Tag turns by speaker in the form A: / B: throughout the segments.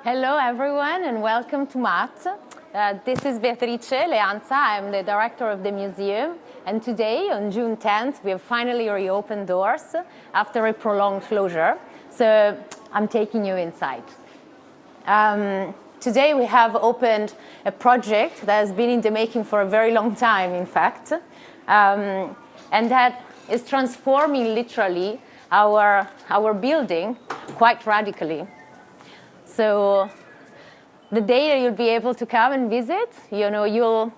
A: Hello, everyone, and welcome to MAAT. This is Beatrice Leanza. I'm the director of the museum. And today, on June 10th, we have finally reopened doors after a prolonged closure. So I'm taking you inside. Today, we have opened a project that has been in the making for a very long time, in fact, and that is transforming literally our building quite radically. So the day that you'll be able to come and visit, you'll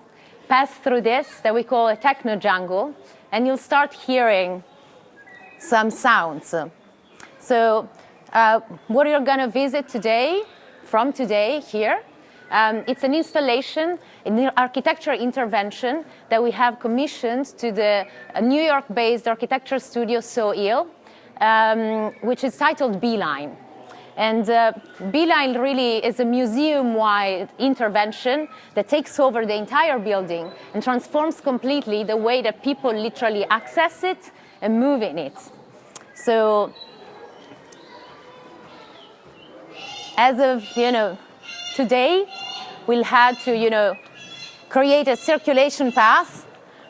A: pass through this that we call a techno jungle, and you'll start hearing some sounds. So what you're going to visit today, from today here, it's an installation, an architecture intervention that we have commissioned to the New York-based architecture studio Soil, which is titled Beeline. And Beeline really is a museum-wide intervention that takes over the entire building and transforms completely the way that people literally access it and move in it. So, as of, today, we'll have to, create a circulation path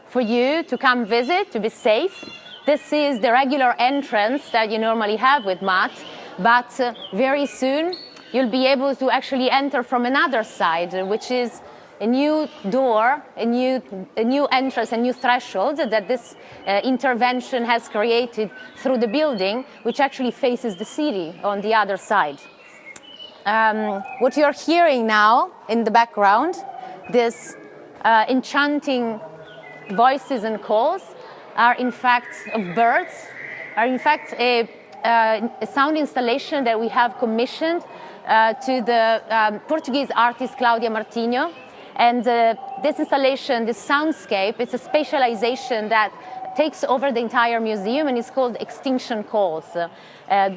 A: for you to come visit, to be safe. This is the regular entrance that you normally have with MAAT. But very soon, you'll be able to actually enter from another side, which is a new door, a new entrance, a new threshold that this intervention has created through the building, which actually faces the city on the other side. What you're hearing now in the background, this enchanting voices and calls are in fact of birds, are in fact a sound installation that we have commissioned to the Portuguese artist Cláudia Martinho. And this installation, this soundscape, it's a spatialization that takes over the entire museum and is called Extinction Calls.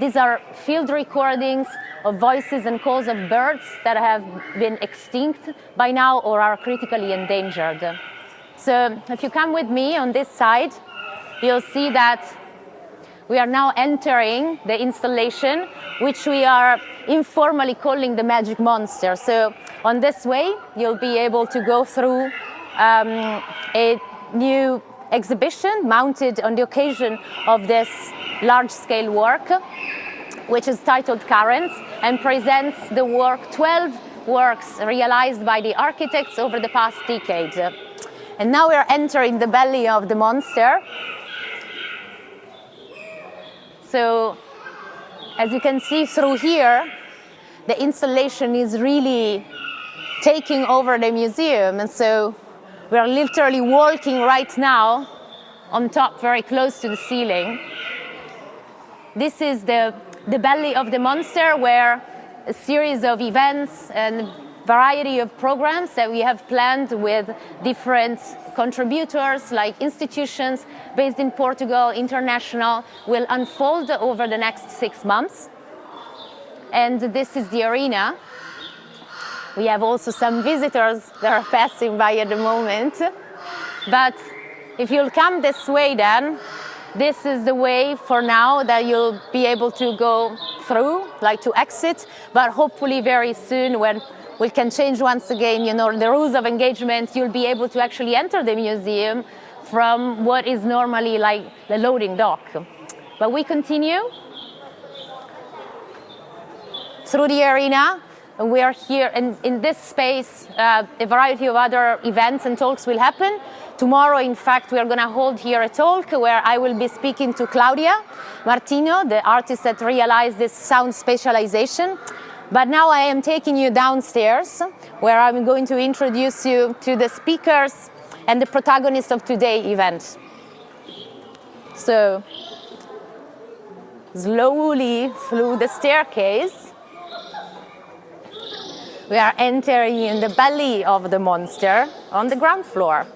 A: These are field recordings of voices and calls of birds that have been extinct by now or are critically endangered. So if you come with me on this side, you'll see that we are now entering the installation, which we are informally calling the Magic Monster. So on this way, you'll be able to go through a new exhibition mounted on the occasion of this large-scale work, which is titled Currents, and presents the work, 12 works realized by the architects over the past decade. And now we're entering the belly of the monster. So, as you can see through here, the installation is really taking over the museum. And so we are literally walking right now on top, very close to the ceiling. This is the belly of the monster, where a series of events and variety of programs that we have planned with different contributors, like institutions based in Portugal, international, will unfold over the next 6 months. And this is the arena. We have also some visitors that are passing by at the moment. But if you'll come this way then, this is the way for now that you'll be able to go through, like to exit, but hopefully very soon when we can change once again, the rules of engagement, you'll be able to actually enter the museum from what is normally like the loading dock. But we continue through the arena. We are here, and in this space, a variety of other events and talks will happen. Tomorrow, in fact, we are going to hold here a talk where I will be speaking to Cláudia Martinho, the artist that realized this sound spatialization. But now I am taking you downstairs, where I'm going to introduce you to the speakers and the protagonists of today's event. So, slowly through the staircase, we are entering in the belly of the monster on the ground floor.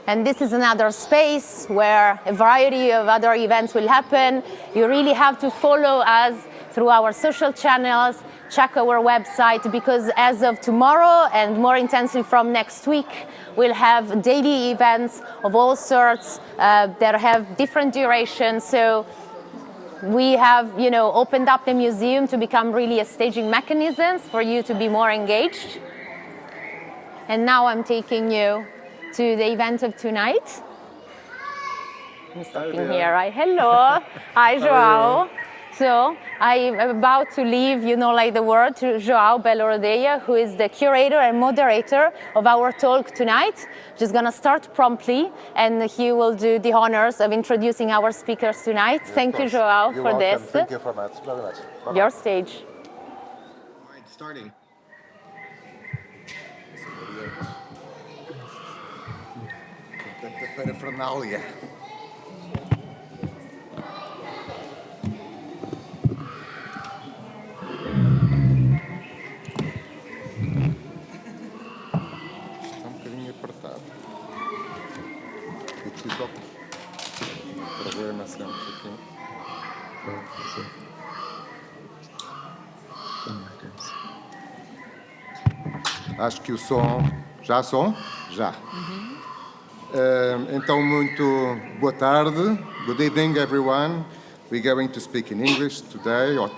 A: And this is another space where a variety of other events will happen. You really have to follow us through our social channels, check our website, because as of tomorrow and more intensely from next week, we'll have daily events of all sorts that have different durations. So We have, opened up the museum to become really a staging mechanism for you to be more engaged. And now I'm taking you to the event of tonight. I'm stopping here, right? Hello. Hi, João. So I'm about to leave, the word to João Belo Rodeia, who is the curator and moderator of our talk tonight. Just gonna start promptly, and he will do the honors of introducing our speakers tonight. Yes, thank you, João, for welcome. This.
B: Thank you very much. Bye-bye.
A: Your stage.
B: All right, starting. The paraphernalia. Problema sempre aqui. Acho que o som... Já som? Já. Então, muito boa tarde. Good evening, everyone. We're going to speak in English today, or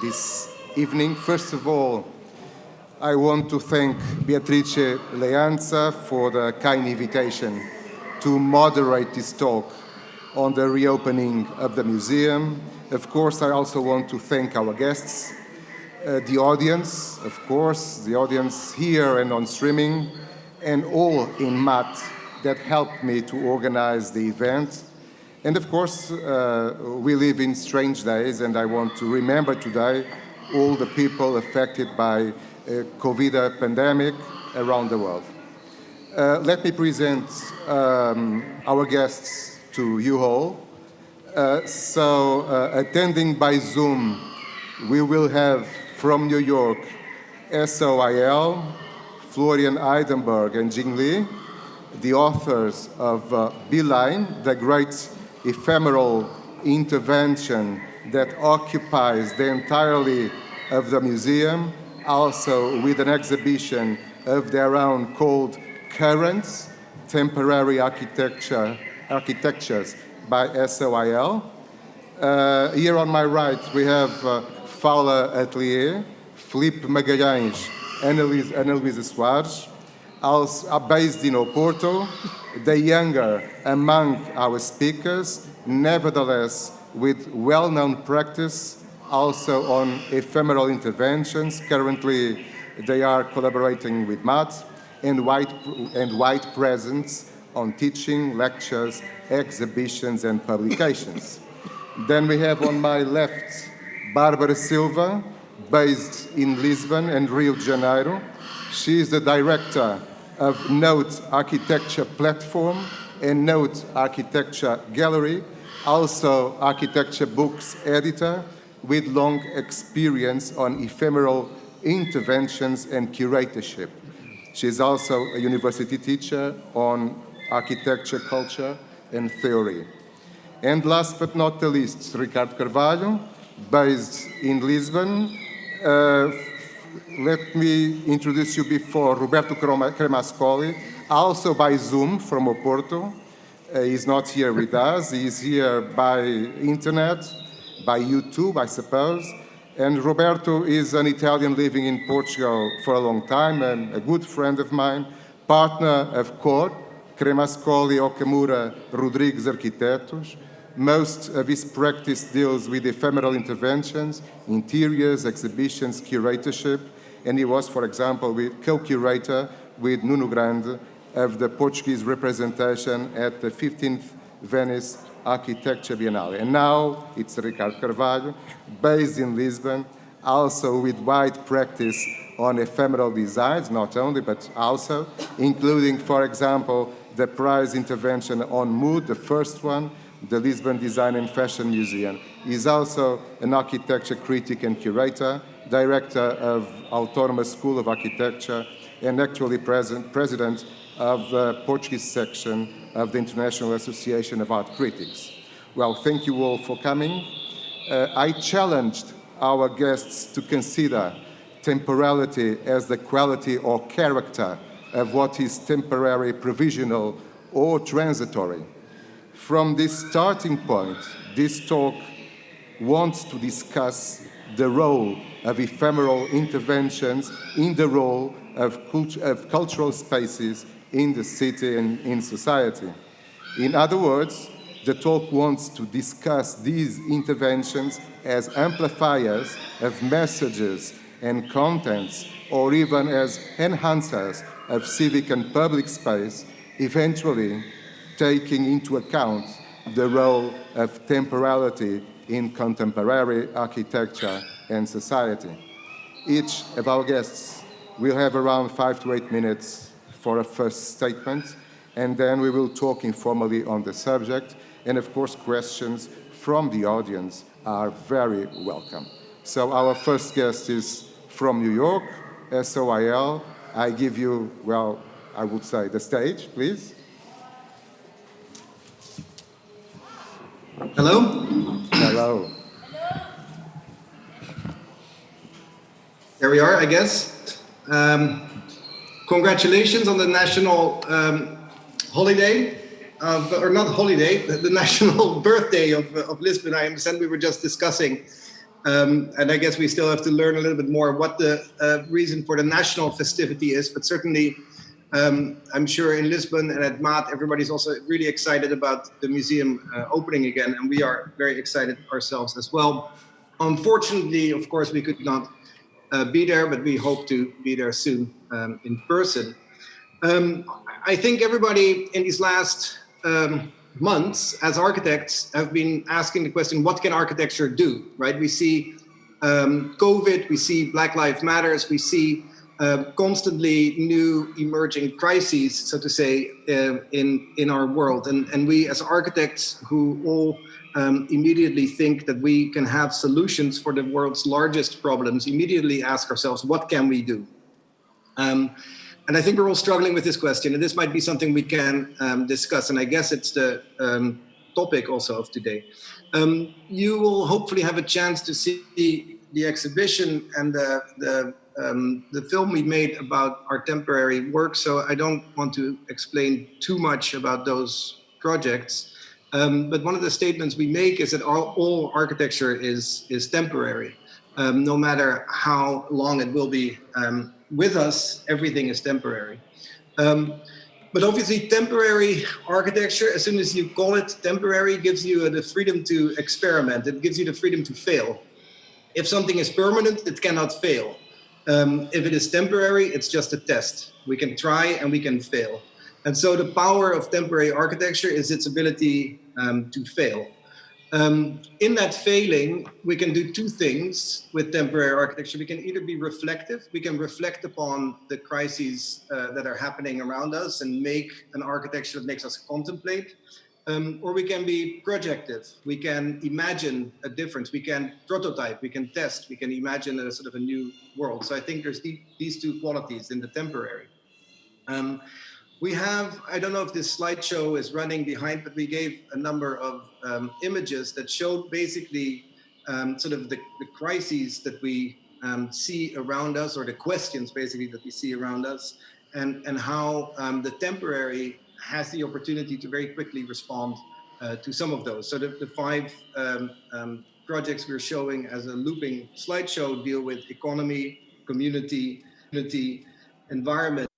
B: this evening. First of all, I want to thank Beatrice Leanza for the kind invitation to moderate this talk on the reopening of the museum. Of course, I also want to thank our guests, the audience, of course, the audience here and on streaming, and all in MAAT that helped me to organize the event. And of course, we live in strange days, and I want to remember today all the people affected by COVID pandemic around the world. Let me present our guests to you all. Attending by Zoom, we will have from New York, SOIL, Florian Idenburg and Jing, the authors of Beeline, the great ephemeral intervention that occupies the entirety of the museum, also with an exhibition of their own called Currents, Temporary Architectures by SOIL. Here on my right, we have Fala Atelier, Filipe Magalhães, Luísa Soares, also based in Oporto, the younger among our speakers, nevertheless with well-known practice also on ephemeral interventions. Currently, they are collaborating with MAAT and wide presence on teaching, lectures, exhibitions, and publications. Then we have on my left, Bárbara Silva, based in Lisbon and Rio de Janeiro. She is the director of Note Architecture Platform and Note Architecture Gallery, also architecture books editor with long experience on ephemeral interventions and curatorship. She is also a university teacher on architecture, culture, and theory. And last but not the least, Ricardo Carvalho, based in Lisbon. Let me introduce you before Roberto Cremascoli, also by Zoom from Oporto. He's not here with us. He's here by internet, by YouTube, I suppose. And Roberto is an Italian living in Portugal for a long time and a good friend of mine, partner of COR, Cremascoli Okamura Rodrigues Arquitetos. Most of his practice deals with ephemeral interventions, interiors, exhibitions, curatorship, and he was, for example, co-curator with Nuno Grande of the Portuguese representation at the 15th Venice Architecture Biennale. And now it's Ricardo Carvalho, based in Lisbon, also with wide practice on ephemeral designs, not only, but also, including, for example, the prize intervention on mood, the first one, the Lisbon Design and Fashion Museum. He's also an architecture critic and curator, director of Autonomous School of Architecture, and actually president of the Portuguese section of the International Association of Art Critics. Well, thank you all for coming. I challenged our guests to consider temporality as the quality or character of what is temporary, provisional, or transitory. From this starting point, this talk wants to discuss the role of ephemeral interventions in the role of cultural spaces in the city and in society. In other words, the talk wants to discuss these interventions as amplifiers of messages and contents, or even as enhancers of civic and public space, eventually taking into account the role of temporality in contemporary architecture and society. Each of our guests will have around 5 to 8 minutes for a first statement, and then we will talk informally on the subject. And of course, questions from the audience are very welcome. So our first guest is from New York, SOIL. I give you, well, I would say the stage, please.
C: Hello?
B: Hello.
C: There we are, I guess. Congratulations on the national holiday, or not holiday, the national birthday of Lisbon. I understand we were just discussing, and I guess we still have to learn a little bit more what the reason for the national festivity is, but certainly I'm sure in Lisbon and at MAAT, everybody's also really excited about the museum opening again, and we are very excited ourselves as well. Unfortunately, of course, we could not be there, but we hope to be there soon in person. I think everybody in these last months as architects have been asking the question, what can architecture do, right? We see COVID, we see Black Lives Matters, we see constantly new emerging crises, so to say, in our world. And we as architects who all immediately think that we can have solutions for the world's largest problems, immediately ask ourselves, what can we do? And I think we're all struggling with this question, and this might be something we can discuss, and I guess it's the topic also of today. You will hopefully have a chance to see the exhibition and the film we made about our temporary work, so I don't want to explain too much about those projects. But one of the statements we make is that all architecture is temporary. No matter how long it will be with us, everything is temporary. But obviously temporary architecture, as soon as you call it temporary, gives you the freedom to experiment. It gives you the freedom to fail. If something is permanent, it cannot fail. If it is temporary, it's just a test. We can try and we can fail. And so the power of temporary architecture is its ability to fail. In that failing, we can do two things with temporary architecture. We can either be reflective, we can reflect upon the crises that are happening around us and make an architecture that makes us contemplate, or we can be projective. We can imagine a difference, we can prototype, we can test, we can imagine a sort of a new world. So I think there's these two qualities in the temporary. We have, I don't know if this slideshow is running behind, but we gave a number of images that showed basically sort of the crises that we see around us, or the questions basically that we see around us, and how the temporary has the opportunity to very quickly respond to some of those. So the five projects we're showing as a looping slideshow deal with economy, community, environment,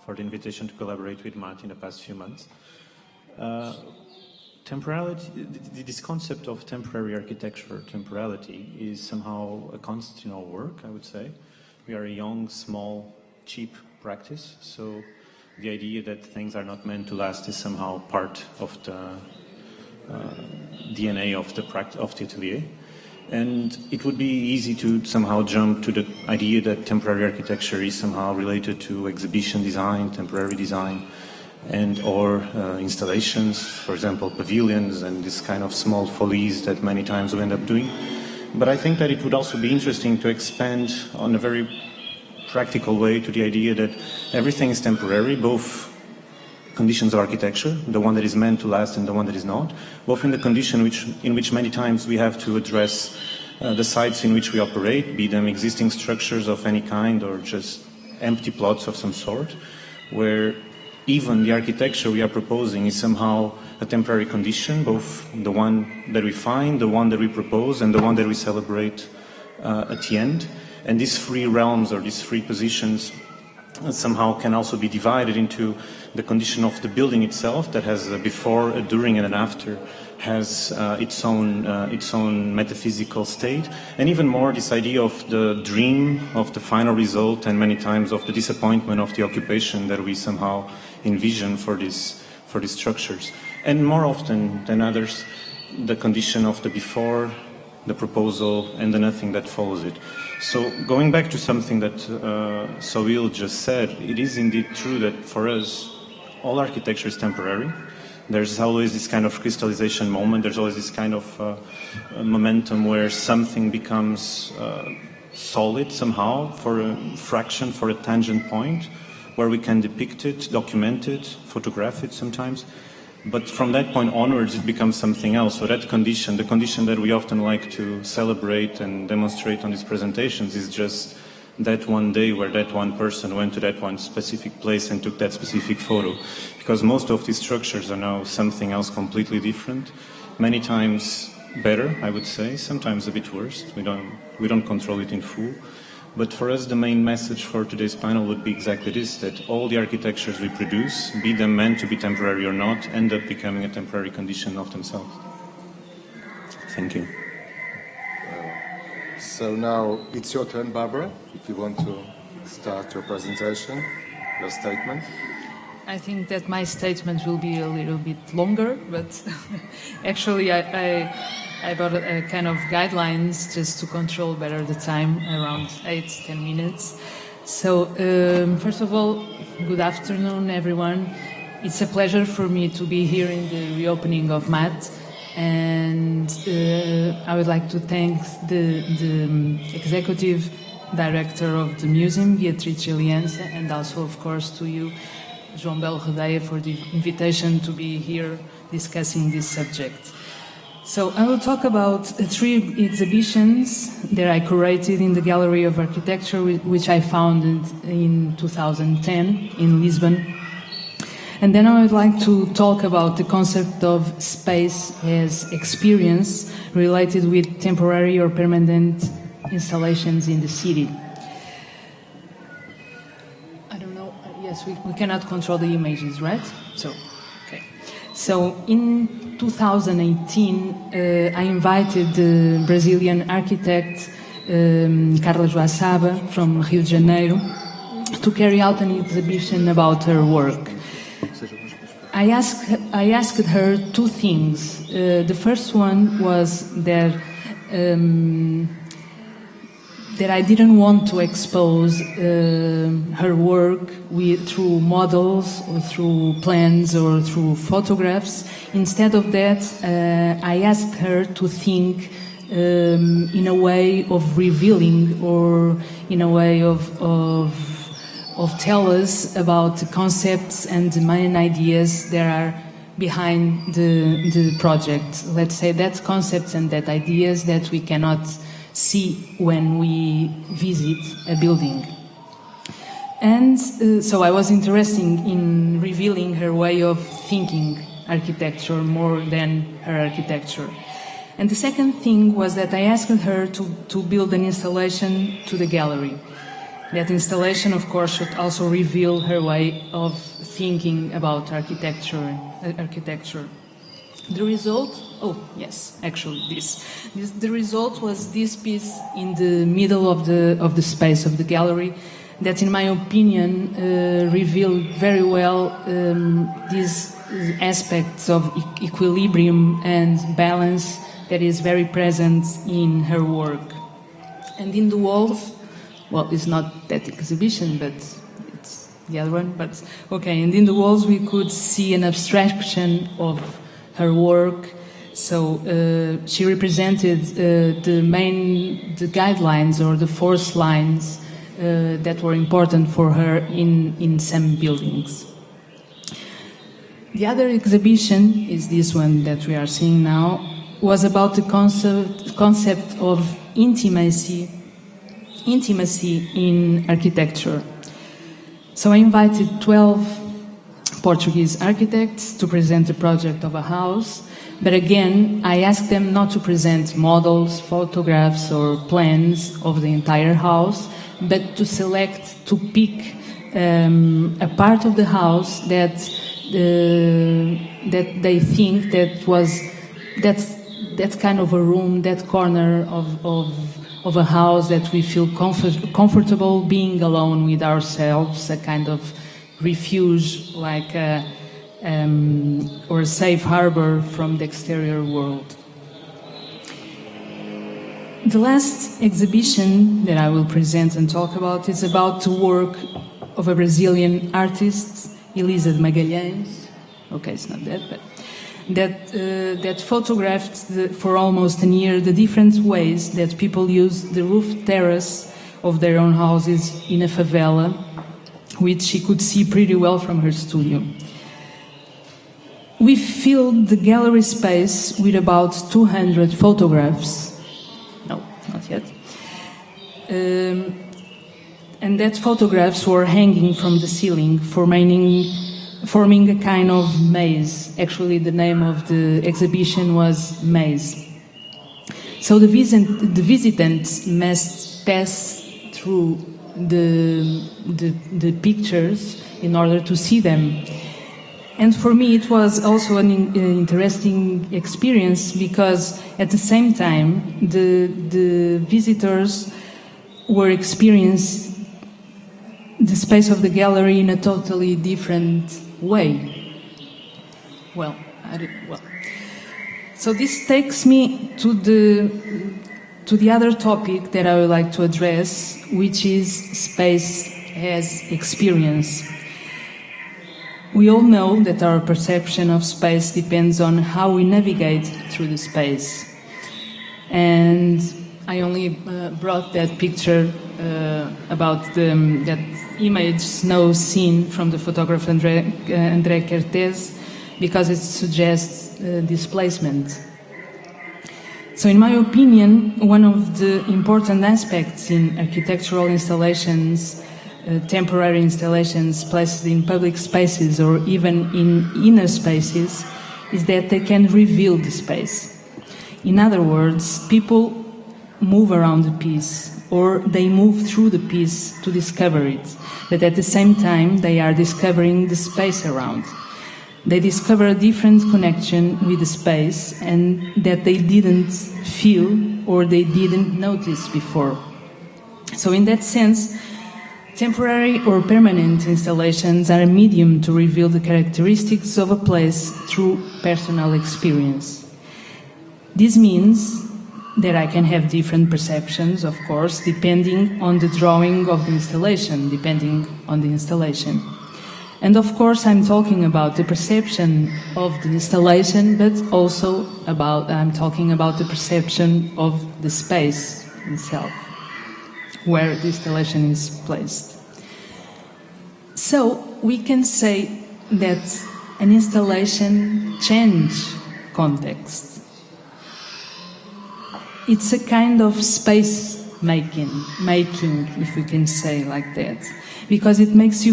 D: for the invitation to collaborate with MAAT in the past few months. temporality, this concept of temporary architecture, temporality, is somehow a constant in our work, I would say. We are a young, small, cheap practice, so the idea that things are not meant to last is somehow part of the DNA of the atelier. And it would be easy to somehow jump to the idea that temporary architecture is somehow related to exhibition design, temporary design, and or installations, for example, pavilions and this kind of small folies that many times we end up doing. But I think that it would also be interesting to expand on a very practical way to the idea that everything is temporary, both conditions of architecture, the one that is meant to last and the one that is not, both in the condition in which many times we have to address the sites in which we operate, be them existing structures of any kind or just empty plots of some sort, where even the architecture we are proposing is somehow a temporary condition, both the one that we find, the one that we propose, and the one that we celebrate at the end. And these three realms or these three positions somehow can also be divided into the condition of the building itself that has a before, a during, and an after, has its own metaphysical state, and even more this idea of the dream of the final result, and many times of the disappointment of the occupation that we somehow envision for these structures, and more often than others, the condition of the before, the proposal, and the nothing that follows it. So going back to something that Soil just said, it is indeed true that for us, all architecture is temporary. There's always this kind of crystallization moment. There's always this kind of momentum where something becomes solid somehow for a fraction, for a tangent point, where we can depict it, document it, photograph it sometimes. But from that point onwards, it becomes something else. So that condition, the condition that we often like to celebrate and demonstrate on these presentations, is just that one day where that one person went to that one specific place and took that specific photo. Because most of these structures are now something else completely different. Many times better, I would say, sometimes a bit worse. We don't control it in full. But for us, the main message for today's panel would be exactly this, that all the architectures we produce, be them meant to be temporary or not, end up becoming a temporary condition of themselves. Thank you.
B: So now it's your turn, Bárbara, if you want to start your presentation, your statement.
E: I think that my statement will be a little bit longer, but actually I brought a kind of guidelines just to control better the time, around 8-10 minutes. So first of all, good afternoon, everyone. It's a pleasure for me to be here in the reopening of MAAT, and I would like to thank the executive director of the museum, Beatriz Aliança, and also, of course, to you, João Belo Rodeia, for the invitation to be here discussing this subject. So I will talk about 3 exhibitions that I curated in the Gallery of Architecture, which I founded in 2010 in Lisbon. And then I would like to talk about the concept of space as experience related with temporary or permanent installations in the city. I don't know, yes, we cannot control the images, right? So in 2018, I invited the Brazilian architect Carla Joaçaba from Rio de Janeiro to carry out an exhibition about her work. I asked her 2 things. The first one was that I didn't want to expose her work through models or through plans or through photographs. Instead of that, I asked her to think in a way of revealing, or in a way of tell us about the concepts and the main ideas that are behind the project. Let's say that concepts and that ideas that we cannot see when we visit a building. And so I was interested in revealing her way of thinking architecture more than her architecture. And the second thing was that I asked her to build an installation to the gallery. That installation, of course, should also reveal her way of thinking about architecture. The result, the result was this piece in the middle of the space of the gallery that, in my opinion, revealed very well these aspects of equilibrium and balance that is very present in her work. And in the walls, well, it's not that exhibition, but it's the other one, but okay, and in the walls we could see an abstraction of her work. So she represented the guidelines or the force lines that were important for her in some buildings. The other exhibition is this one that we are seeing now, was about the concept of intimacy in architecture. So I invited 12 Portuguese architects to present a project of a house, but again, I asked them not to present models, photographs or plans of the entire house, but to pick a part of the house that they think that kind of a room, that corner of a house that we feel comfortable being alone with ourselves, a kind of refuge, like or a safe harbor from the exterior world. The last exhibition that I will present and talk about is about the work of a Brazilian artist, Luísa de Magalhães. Okay, it's not that, but that photographed for almost a year the different ways that people use the roof terrace of their own houses in a favela, which she could see pretty well from her studio. We filled the gallery space with about 200 photographs. No, not yet. And that photographs were hanging from the ceiling, forming a kind of maze. Actually, the name of the exhibition was Maze. So the visitants must pass through the pictures in order to see them. And for me, it was also an interesting experience because at the same time, the visitors were experiencing the space of the gallery in a totally different way. So this takes me to the other topic that I would like to address, which is space as experience. We all know that our perception of space depends on how we navigate through the space. And I only brought that picture about that image snow scene from the photographer André Kertész because it suggests displacement. So in my opinion, one of the important aspects in architectural installations, temporary installations placed in public spaces or even in inner spaces, is that they can reveal the space. In other words, people move around the piece or they move through the piece to discover it, but at the same time they are discovering the space around. They discover a different connection with the space and that they didn't feel or they didn't notice before. So in that sense, temporary or permanent installations are a medium to reveal the characteristics of a place through personal experience. This means that I can have different perceptions, of course, depending on the drawing of the installation, depending on the installation. And of course, I'm talking about the perception of the installation, but also I'm talking about the perception of the space itself, where the installation is placed. So we can say that an installation changes context. It's a kind of space making, if we can say like that, because it makes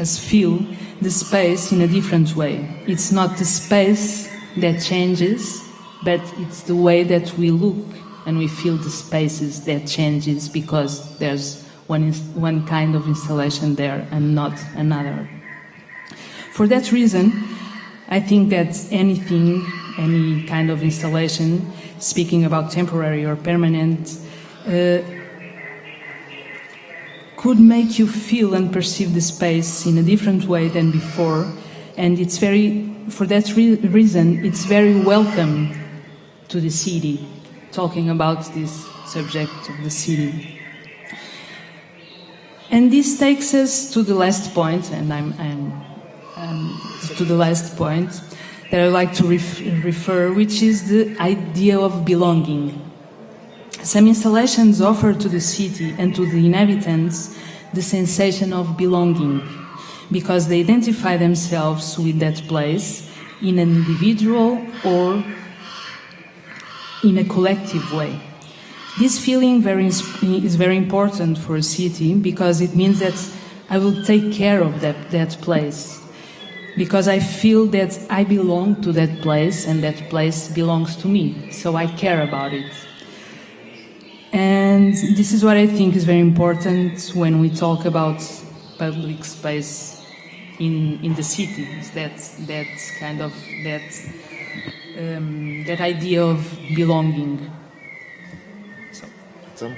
E: us feel the space in a different way. It's not the space that changes, but it's the way that we look and we feel the spaces that changes because there's one kind of installation there and not another. For that reason, I think that anything, any kind of installation, speaking about temporary or permanent, could make you feel and perceive the space in a different way than before, and it's for that reason, it's very welcome to the city, talking about this subject of the city. And this takes us to the last point, and I'm to the last point that I would like to refer, which is the idea of belonging. Some installations offer to the city and to the inhabitants the sensation of belonging, because they identify themselves with that place in an individual or in a collective way. This feeling is very important for a city, because it means that I will take care of that place, because I feel that I belong to that place and that place belongs to me, so I care about it. And this is what I think is very important when we talk about public space in the city. That kind of that idea of belonging. So.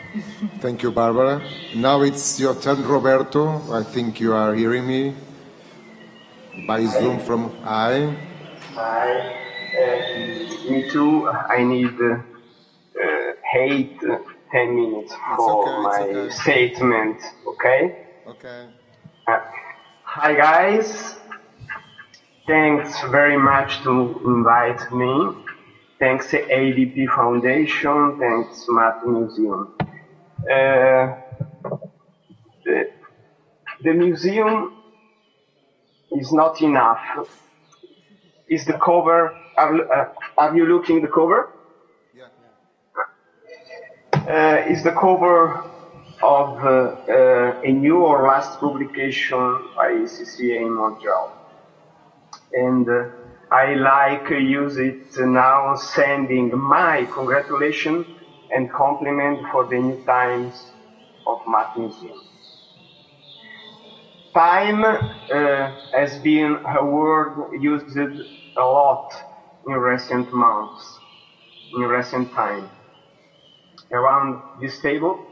B: Thank you, Bárbara. Now it's your turn, Roberto. I think you are hearing me by Zoom from I.
F: Hi. Me too. I need 10 minutes for my statement. Okay?
B: Okay.
F: Hi, guys. Thanks very much to invite me. Thanks ADP Foundation. Thanks MAAT Museum. The museum is not enough. Is the cover? Are you looking the cover? Yeah. Is the cover of a new or last publication by CCA in Montreal, and I like use it now, sending my congratulations and compliment for the new times of MAAT Museum. Time has been a word used a lot in recent months, in recent time. Around this table,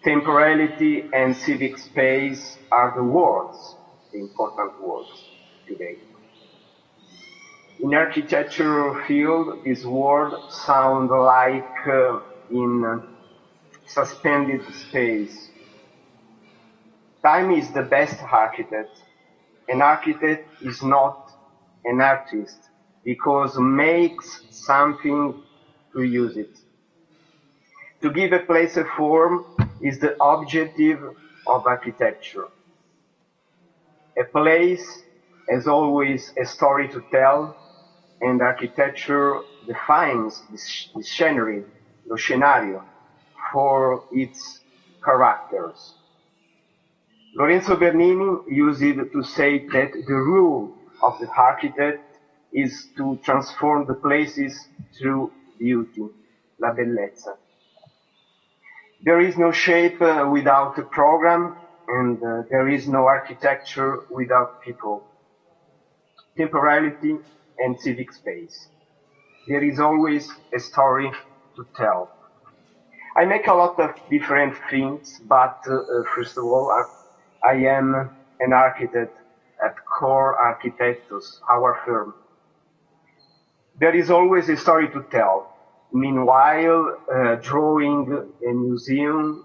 F: temporality and civic space are the words, the important words today. In architectural field, this word sound like in suspended space. Time is the best architect. An architect is not an artist because makes something to use it. To give a place a form is the objective of architecture. A place has always a story to tell, and architecture defines the scenario for its characters. Lorenzo Bernini used it to say that the rule of the architect is to transform the places through beauty, la bellezza. There is no shape without a program, and there is no architecture without people. Temporality and civic space. There is always a story to tell. I make a lot of different things, but first of all, I am an architect at Core Architectus, our firm. There is always a story to tell. Meanwhile, drawing a museum,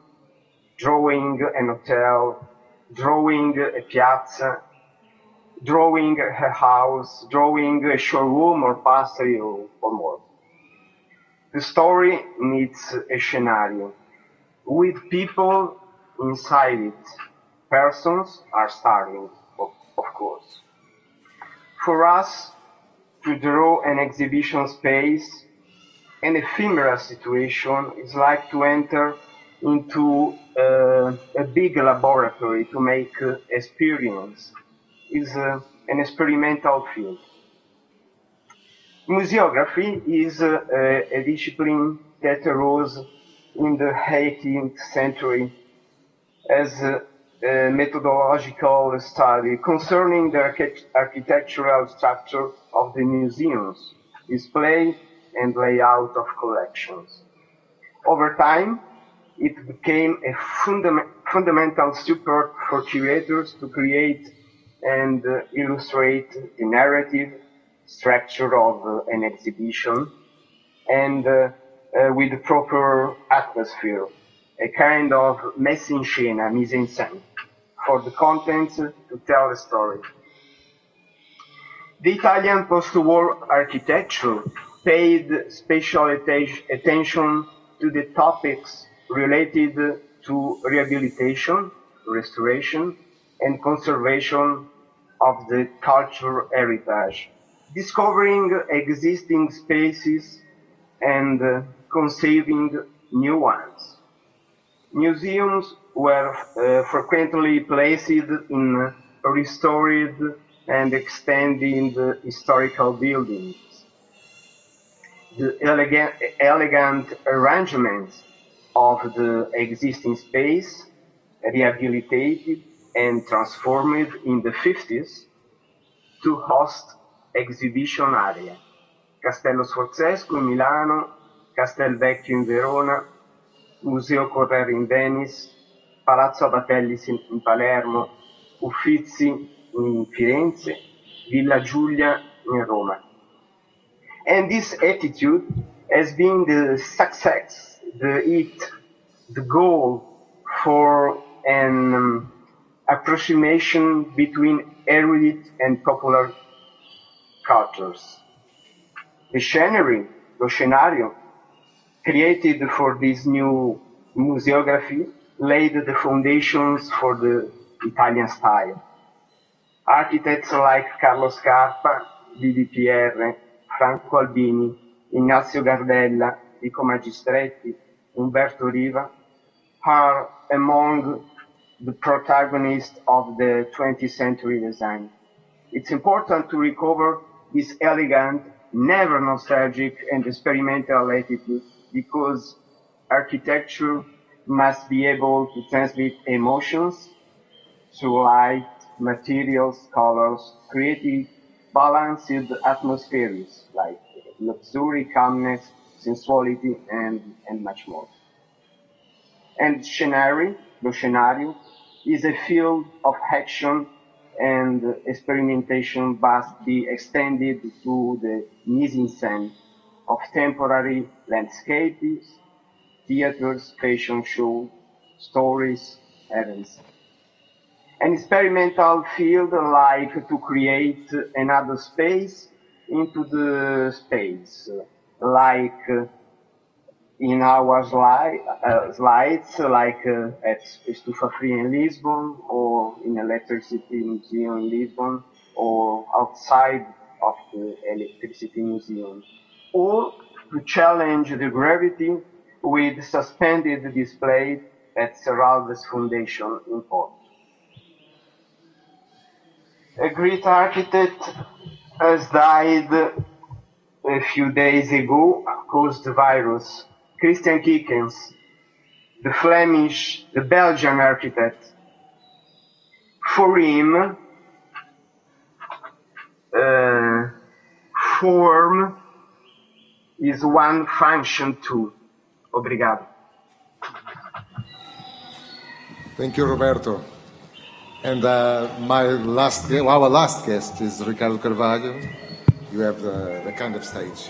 F: drawing an hotel, drawing a piazza, drawing a house, drawing a showroom or pastry or more. The story needs a scenario with people inside it. Persons are starting, of course. For us to draw an exhibition space, an ephemeral situation is like to enter into a big laboratory to make experience. Is an experimental field. Museography is a discipline that arose in the 18th century as methodological study concerning the architectural structure of the museums, display and layout of collections. Over time, it became a fundamental support for curators to create and illustrate the narrative structure of an exhibition and with the proper atmosphere, a kind of mise en scène, mise en scène, for the contents to tell a story. The Italian post-war architecture paid special attention to the topics related to rehabilitation, restoration, and conservation of the cultural heritage, discovering existing spaces and conceiving new ones. Museums were frequently placed in restored and extended historical buildings. The elegant arrangements of the existing space, rehabilitated and transformed in the 50s to host exhibition area. Castello Sforzesco in Milano, Castelvecchio in Verona, Museo Correre in Venice, Palazzo Abatellis in Palermo, Uffizi in Firenze, Villa Giulia in Roma. And this attitude has been the success, the goal for an approximation between erudite and popular cultures. The scenario created for this new museography laid the foundations for the Italian style. Architects like Carlo Scarpa, DDPR, Franco Albini, Ignazio Gardella, Vico Magistretti, Umberto Riva are among the protagonists of the 20th century design. It's important to recover this elegant, never nostalgic and experimental attitude because architecture must be able to transmit emotions through light, materials, colors, creating balanced atmospheres like luxury, calmness, sensuality, and much more. And the scenario, is a field of action and experimentation must be extended to the mise en scène of temporary landscapes, theaters, fashion shows, stories, events. An experimental field like to create another space into the space, like in our slides, like at Estufa Free in Lisbon, or in Electricity Museum in Lisbon, or outside of the Electricity Museum, or to challenge the gravity with suspended display at Serralves Foundation in Porto. A great architect has died a few days ago caused the virus. Christian Kikens, the Belgian architect. For him, form is one function too. Obrigado.
B: Thank you, Roberto. And our last guest is Ricardo Carvalho. You have the kind of stage.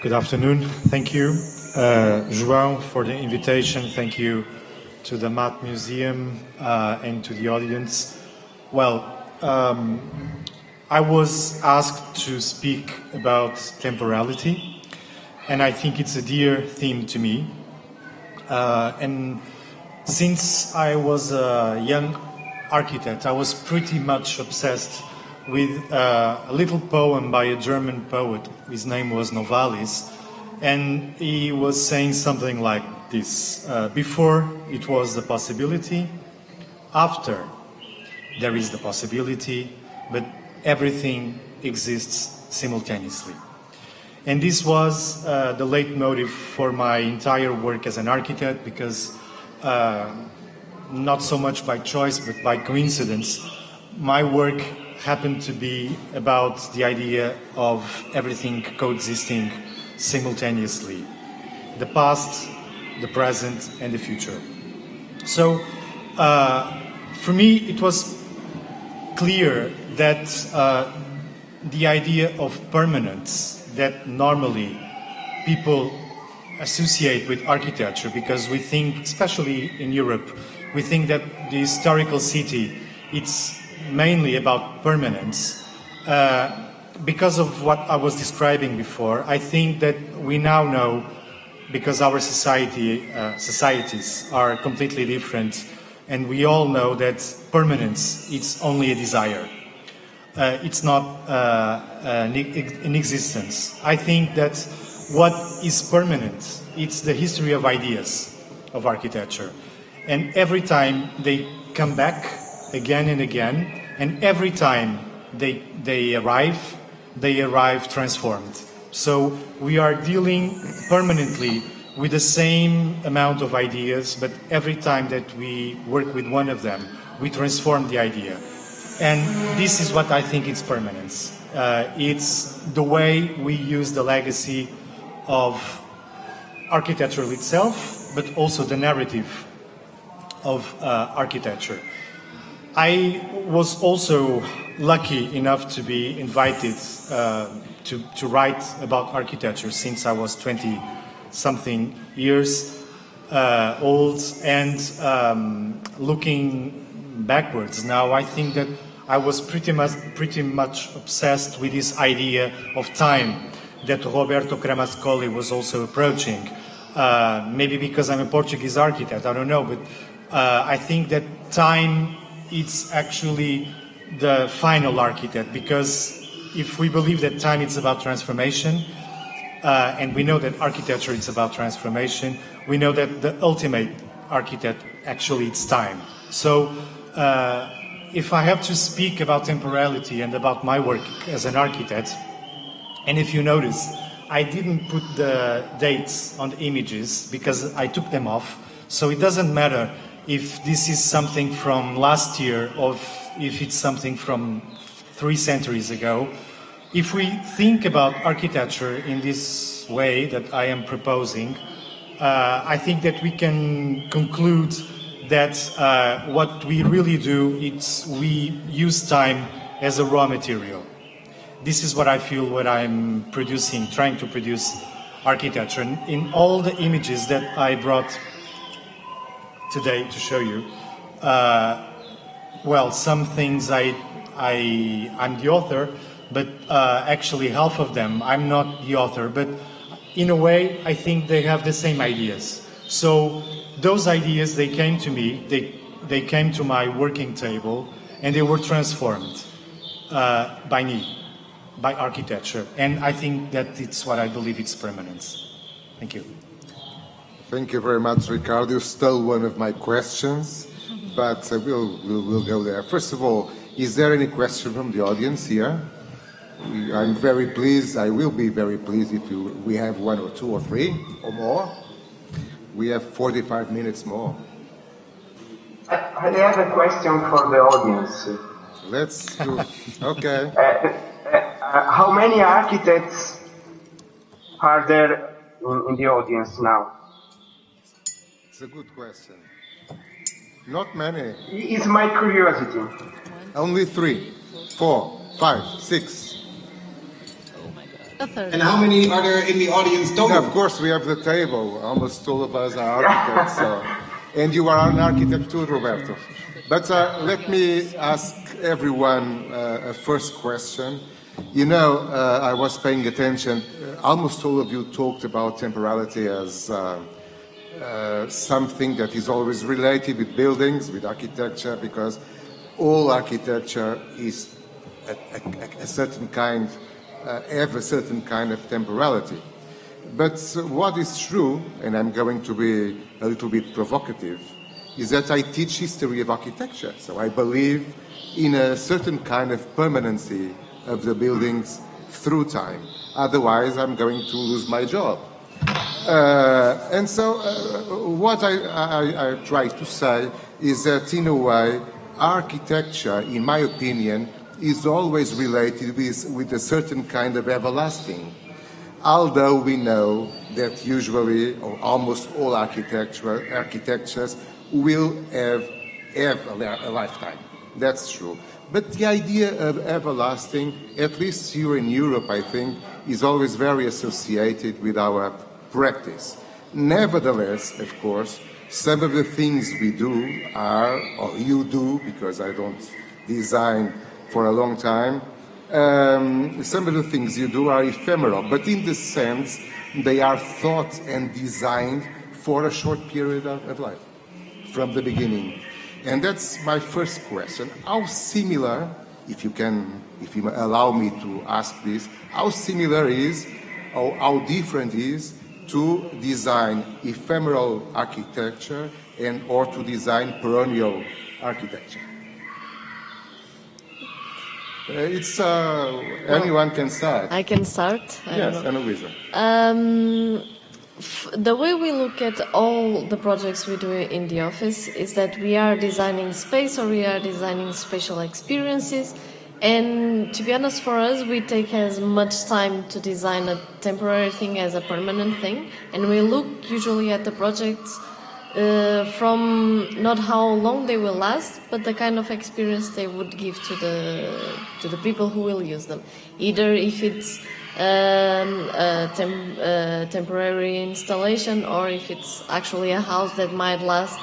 D: Good afternoon. Thank you, João, for the invitation. Thank you to the MAAT Museum and to the audience. Well, I was asked to speak about temporality, and I think it's a dear theme to me. And since I was a young architect, I was pretty much obsessed with a little poem by a German poet. His name was Novalis, and he was saying something like this. Before it was the possibility, after there is the possibility, but everything exists simultaneously. And this was the leitmotif for my entire work as an architect, because
G: not so much by choice but by coincidence, my work happened to be about the idea of everything coexisting simultaneously. The past, the present, and the future. So, for me, it was clear that the idea of permanence that normally people associate with architecture, because we think, especially in Europe, we think that the historical city, it's mainly about permanence. Because of what I was describing before, I think that we now know, because our societies are completely different, and we all know that permanence, it's only a desire. It's not an existence. I think that what is permanent, it's the history of ideas of architecture. And every time they come back again and again, and every time they arrive transformed. So we are dealing permanently with the same amount of ideas, but every time that we work with one of them, we transform the idea. And this is what I think is permanence. It's the way we use the legacy of architecture itself, but also the narrative of architecture. I was also lucky enough to be invited to write about architecture since I was 20-something years old, and looking backwards now, I think that I was pretty much obsessed with this idea of time that Roberto Cremascoli was also approaching. Maybe because I'm a Portuguese architect, I don't know, but I think that time, it's actually the final architect, because if we believe that time is about transformation, and we know that architecture is about transformation, we know that the ultimate architect actually it's time. So if I have to speak about temporality and about my work as an architect, and if you notice, I didn't put the dates on the images because I took them off, so it doesn't matter if this is something from last year or if it's something from 3 centuries ago. If we think about architecture in this way that I am proposing, I think that we can conclude that what we really do is we use time as a raw material. This is what I feel when I'm producing, trying to produce architecture. And in all the images that I brought today to show you, well, some things I'm the author, but actually half of them I'm not the author, but in a way I think they have the same ideas. So those ideas, they came to me, they came to my working table, and they were transformed by me, by architecture. And I think that it's what I believe it's permanence. Thank you.
B: Thank you very much, Ricardo. You stole one of my questions, but we'll go there. First of all, is there any question from the audience here? I'm very pleased, I will be very pleased if we have 1 or 2 or 3 or more. We have 45 minutes more.
F: I have a question for the audience.
B: Let's do, okay.
F: How many architects are there in the audience now?
B: It's a good question. Not many.
F: It's my curiosity.
B: Only 3, 4, 5, 6.
C: And how many are there in the audience total?
B: Of course, we have the table. Almost all of us are architects. So. And you are an architect too, Roberto. But let me ask everyone a first question. You know, I was paying attention. Almost all of you talked about temporality as something that is always related with buildings, with architecture, because all architecture is a certain kind, have a certain kind of temporality. But what is true, and I'm going to be a little bit provocative, is that I teach history of architecture. So I believe in a certain kind of permanency of the buildings through time. Otherwise, I'm going to lose my job. And so what I try to say is that, in a way, architecture, in my opinion, is always related with a certain kind of everlasting. Although we know that usually, or almost all architectures will have a lifetime. That's true. But the idea of everlasting, at least here in Europe, I think, is always very associated with our practice. Nevertheless, of course, some of the things we do are, or you do, because I don't design for a long time, some of the things you do are ephemeral, but in the sense they are thought and designed for a short period of life, from the beginning. And that's my first question. How similar, if you allow me to ask this, how similar is, or how different is to design ephemeral architecture or to design perennial architecture? Anyone can start.
H: I can start.
B: Yes, and Luísa.
H: The way we look at all the projects we do in the office is that we are designing space or we are designing spatial experiences. And to be honest, for us, we take as much time to design a temporary thing as a permanent thing. And we look usually at the projects from not how long they will last, but the kind of experience they would give to the people who will use them. Either if it's a temporary installation, or if it's actually a house that might last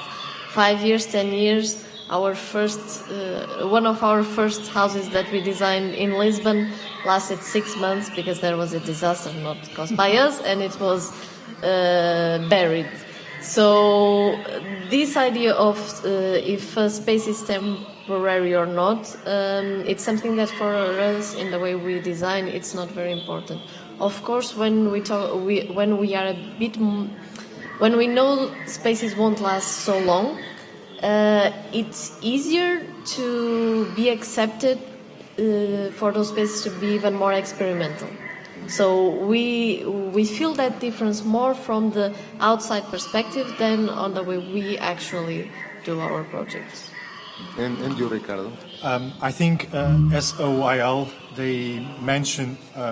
H: 5 years, 10 years. One of our first houses that we designed in Lisbon lasted 6 months because there was a disaster not caused by us, and it was buried. So this idea of if a space is temporary or not, it's something that for us in the way we design, it's not very important. Of course, when we know spaces won't last so long, it's easier to be accepted for those spaces to be even more experimental. So we feel that difference more from the outside perspective than on the way we actually do our projects.
B: And you, Ricardo?
G: I think SOIL,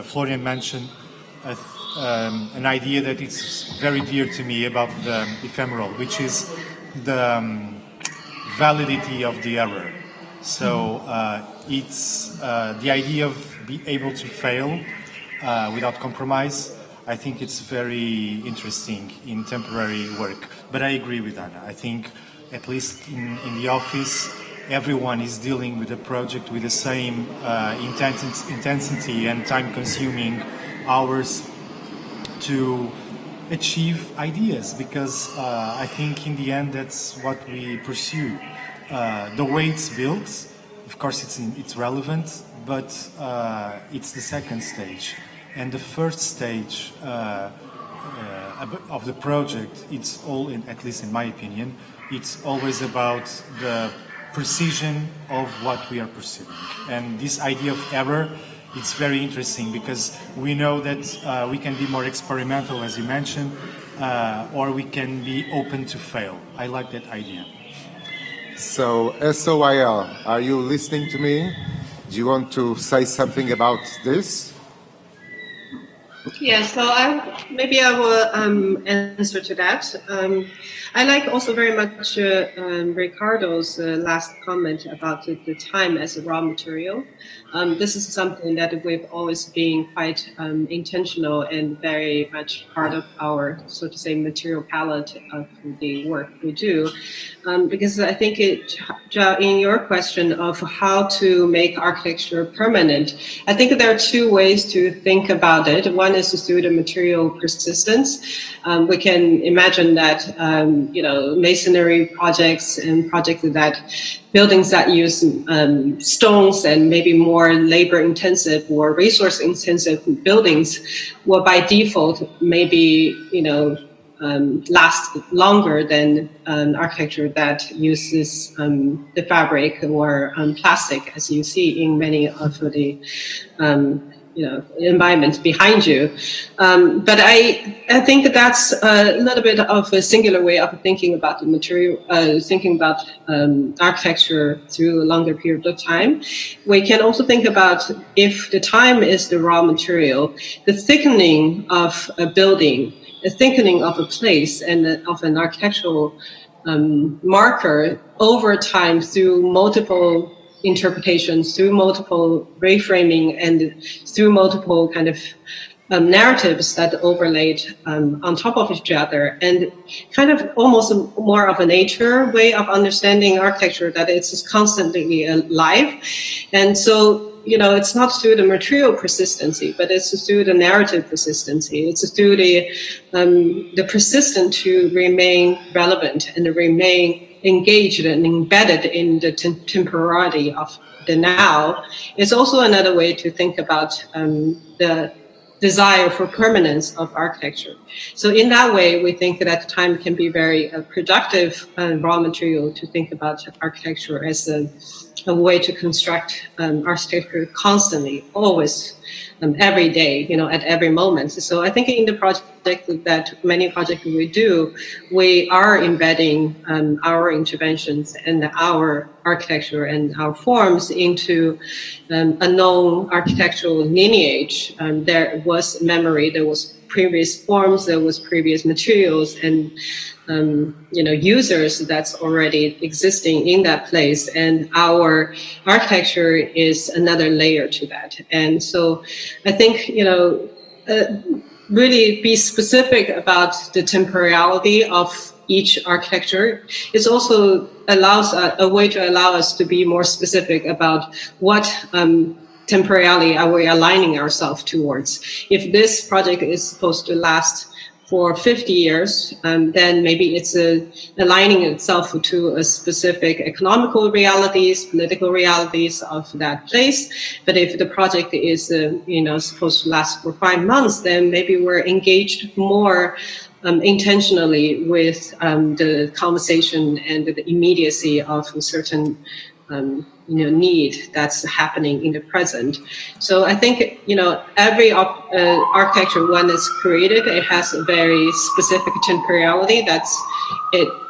G: Florian mentioned an idea that is very dear to me about the ephemeral, which is the validity of the error. So it's the idea of being able to fail without compromise. I think it's very interesting in temporary work. But I agree with Anna. I think at least in the office, everyone is dealing with the project with the same intensity and time-consuming hours to achieve ideas, because I think in the end that's what we pursue. The way it's built, of course it's relevant, but it's the second stage. And the first stage of the project, it's all, at least in my opinion, it's always about the precision of what we are pursuing. And this idea of error, it's very interesting because we know that we can be more experimental, as you mentioned, or we can be open to fail. I like that idea.
B: So, SOIL, are you listening to me? Do you want to say something about this?
I: Yeah, so maybe I will answer to that. I like also very much Ricardo's last comment about the time as a raw material. This is something that we've always been quite intentional and very much part of our, so to say, material palette of the work we do. Because I think in your question of how to make architecture permanent, I think there are two ways to think about it. One is through the material persistence. We can imagine that, masonry projects and buildings that use stones and maybe more labor-intensive or resource-intensive buildings will by default maybe, last longer than an architecture that uses the fabric or plastic, as you see in many of the environment behind you. But I think that's a little bit of a singular way of thinking about the material, thinking about architecture through a longer period of time. We can also think about, if the time is the raw material, the thickening of a building, the thickening of a place, and of an architectural marker over time through multiple interpretations, through multiple reframing, and through multiple kind of narratives that overlaid on top of each other, and kind of almost more of a nature way of understanding architecture, that it's just constantly alive. And so, it's not through the material persistency, but it's through the narrative persistency. It's through the persistence to remain relevant and to remain engaged and embedded in the temporality of the now. It's also another way to think about the desire for permanence of architecture. So in that way, we think that time can be very productive raw material to think about architecture as a way to construct architecture constantly, always, every day, at every moment. So I think in the project that many projects we do, we are embedding our interventions and our architecture and our forms into a known architectural lineage. There was memory, there was previous forms, there was previous materials, and users that's already existing in that place, and our architecture is another layer to that. And so I think, really be specific about the temporality of each architecture. It also allows a way to allow us to be more specific about what temporality are we aligning ourselves towards. If this project is supposed to last for 50 years, then maybe it's aligning itself to a specific economical realities, political realities of that place. But if the project is, supposed to last for 5 months, then maybe we're engaged more intentionally with the conversation and the immediacy of a certain need that's happening in the present. So I think, every architecture, when it's created, it has a very specific temporality that's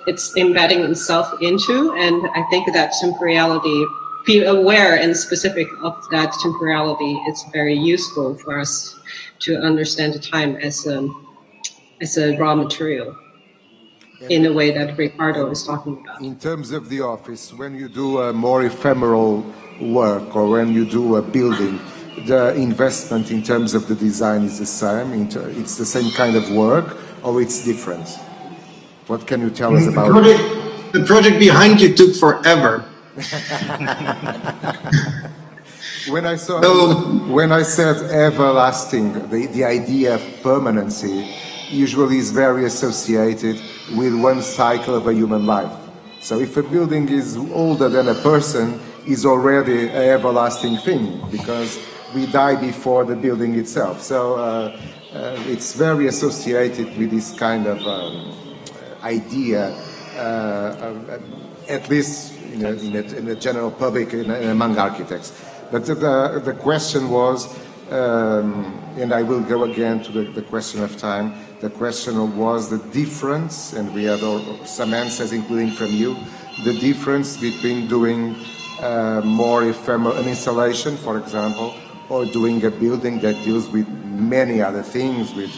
I: it's embedding itself into. And I think that temporality, be aware and specific of that temporality, it's very useful for us to understand the time as a raw material, in the way that Ricardo is talking about.
B: In terms of the office, when you do a more ephemeral work, or when you do a building, the investment in terms of the design is the same? It's the same kind of work, or it's different? What can you tell us about it?
C: The project behind you took forever.
B: When I said everlasting, the idea of permanency usually is very associated with one cycle of a human life. So if a building is older than a person, is already an everlasting thing, because we die before the building itself. So it's very associated with this kind of idea, at least in the general public and among architects. But the question was, and I will go again to the question of time. The question was the difference, and we had some answers, including from you, the difference between doing more ephemeral, an installation, for example, or doing a building that deals with many other things, with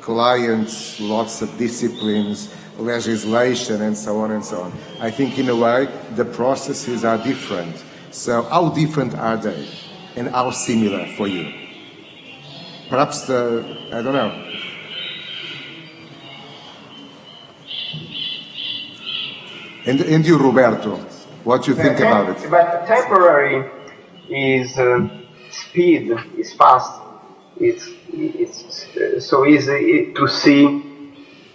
B: clients, lots of disciplines, legislation, and so on and so on. I think in a way the processes are different. So how different are they, and how similar for you? Perhaps I don't know. And you, Roberto, what you think about it?
F: But temporary is speed, is fast. It's so easy to see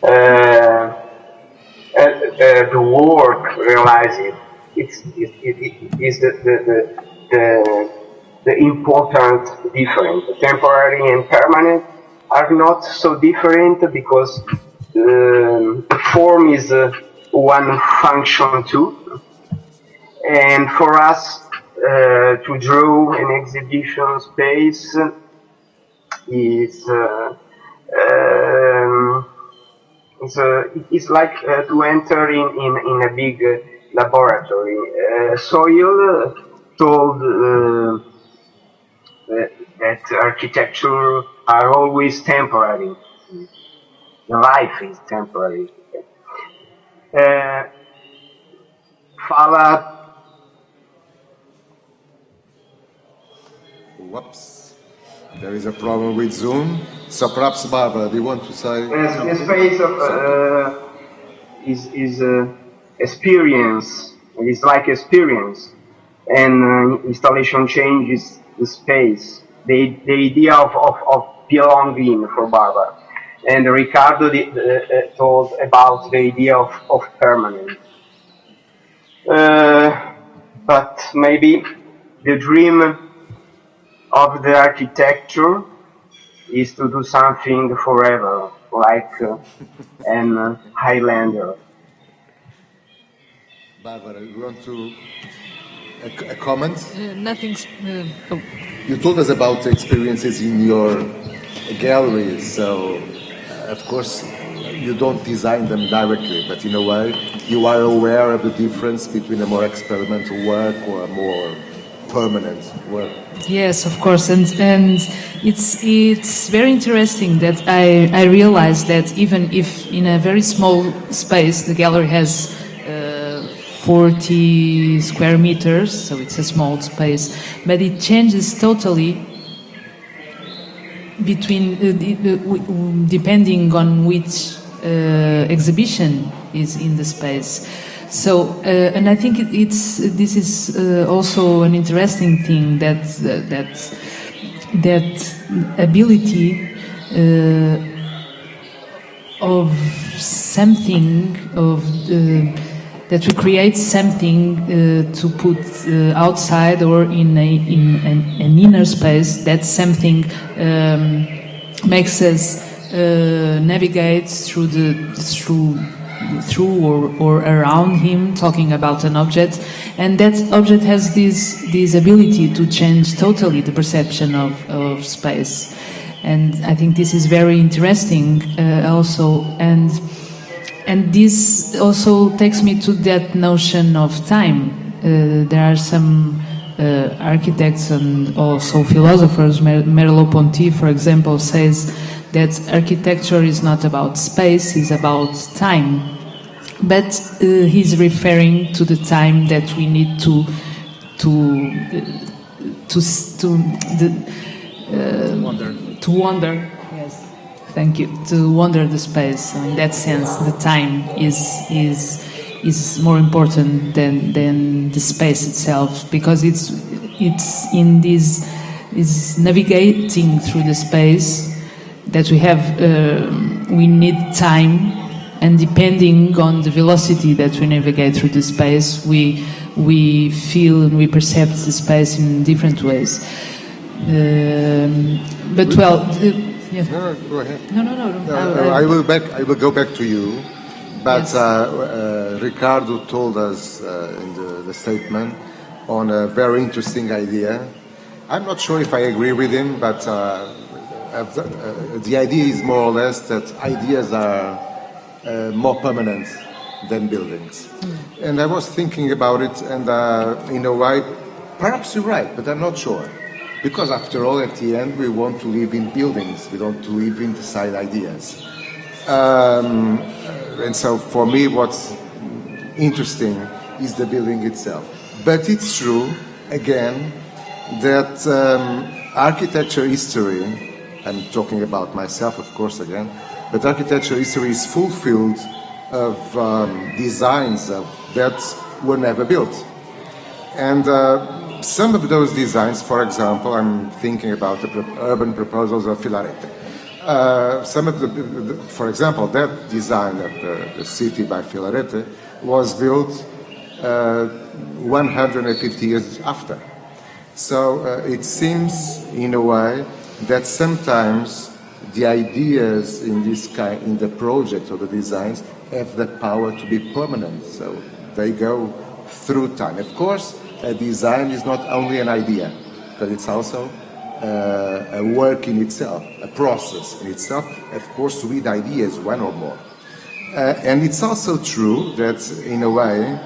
F: the work realized. It is the important difference. Temporary and permanent are not so different, because the form is one function too. And for us to draw an exhibition space, it's like to enter in a big laboratory. Soil told that architecture are always temporary. Life is temporary. Fala.
B: Whoops. There is a problem with Zoom. So perhaps, Bárbara, do you want to say?
F: The space of is experience. It's like experience, and installation changes the space. The idea of belonging for Bárbara, and Ricardo told about the idea of permanent. But maybe the dream of the architecture is to do something forever, like an Highlander.
B: Bárbara, you want to a comment?
E: Nothing's. Oh.
B: You told us about experiences in your gallery, so of course you don't design them directly, but in a way you are aware of the difference between a more experimental work or a more permanent work.
E: Yes, of course, and it's very interesting that I realized that even if in a very small space the gallery has 40 square meters, so it's a small space, but it changes totally between depending on which exhibition is in the space. So, and I think this is also an interesting thing that ability of something that we create something to put outside or in an inner space. That something makes us navigate through or around him, talking about an object, and that object has this ability to change totally the perception of space. And I think this is very interesting also, and this also takes me to that notion of time. There are some architects and also philosophers, Merleau-Ponty, for example, says that architecture is not about space, it's about time. But he's referring to the time that we need to wander. Yes, thank you. To wander the space. So in that sense, the time is more important than the space itself, because it's in this is navigating through the space that we need time, and depending on the velocity that we navigate through the space, we feel and we perceive the space in different ways. But well, yes.
B: No, go ahead.
E: No.
B: I will go back to you. But yes. Ricardo told us in the statement on a very interesting idea. I'm not sure if I agree with him, but the idea is more or less that ideas are more permanent than buildings. And I was thinking about it, and in a way, perhaps you're right, but I'm not sure. Because after all, at the end, we want to live in buildings. We don't want to live inside ideas. And so for me, what's interesting is the building itself. But it's true, again, that architecture history, I'm talking about myself, of course, again, but architecture history is fulfilled of designs that were never built. And some of those designs, for example, I'm thinking about the urban proposals of Filarete. For example, that design of the city by Filarete was built 150 years after. So it seems, in a way, that sometimes the ideas in the project or the designs have the power to be permanent. So they go through time. Of course, a design is not only an idea, but it's also a work in itself, a process in itself, of course with ideas, one or more. And it's also true that, in a way,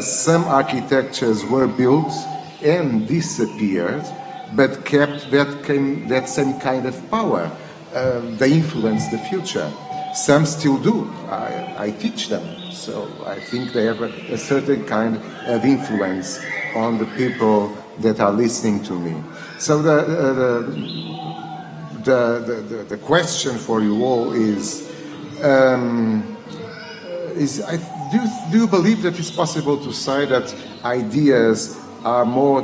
B: some architectures were built and disappeared, but kept that same kind of power. They influence the future. Some still do. I teach them, so I think they have a certain kind of influence on the people that are listening to me. So the question for you all is do you believe that it's possible to say that ideas are more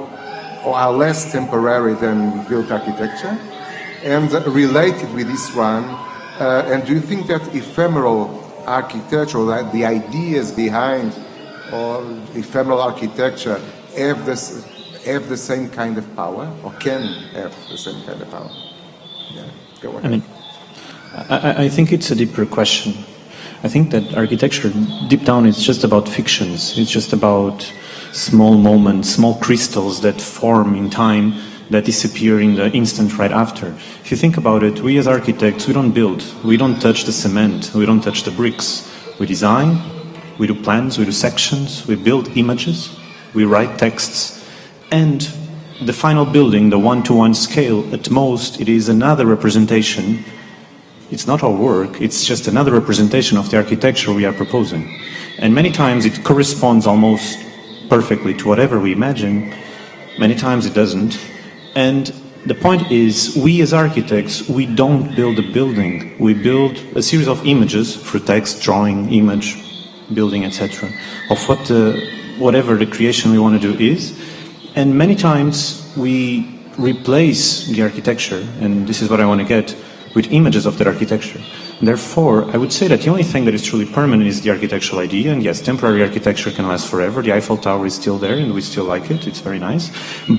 B: or are less temporary than built architecture? And related with this one, and do you think that ephemeral architecture, or the ideas behind or ephemeral architecture have the same kind of power, or can have the same kind of power? Yeah, go ahead.
D: I mean, I think it's a deeper question. I think that architecture, deep down, it's just about fictions. It's just about small moments, small crystals that form in time, that disappear in the instant right after. If you think about it, we as architects, we don't build. We don't touch the cement. We don't touch the bricks. We design, we do plans, we do sections, we build images, we write texts, and the final building, the one-to-one scale, at most, it is another representation. It's not our work, it's just another representation of the architecture we are proposing. And many times it corresponds almost perfectly to whatever we imagine. Many times it doesn't. And the point is, we as architects, we don't build a building. We build a series of images through text, drawing, image, building, etc. of whatever the creation we want to do is. And many times we replace the architecture, and this is what I want to get, with images of that architecture. Therefore, I would say that the only thing that is truly permanent is the architectural idea, and yes, temporary architecture can last forever. The Eiffel Tower is still there, and we still like it. It's very nice.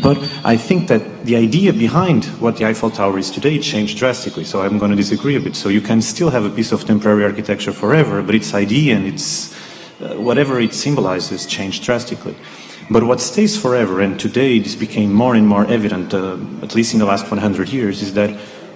D: But I think that the idea behind what the Eiffel Tower is today changed drastically, so I'm going to disagree a bit. So you can still have a piece of temporary architecture forever, but its idea and its whatever it symbolizes changed drastically. But what stays forever, and today this became more and more evident, at least in the last 100 years, is that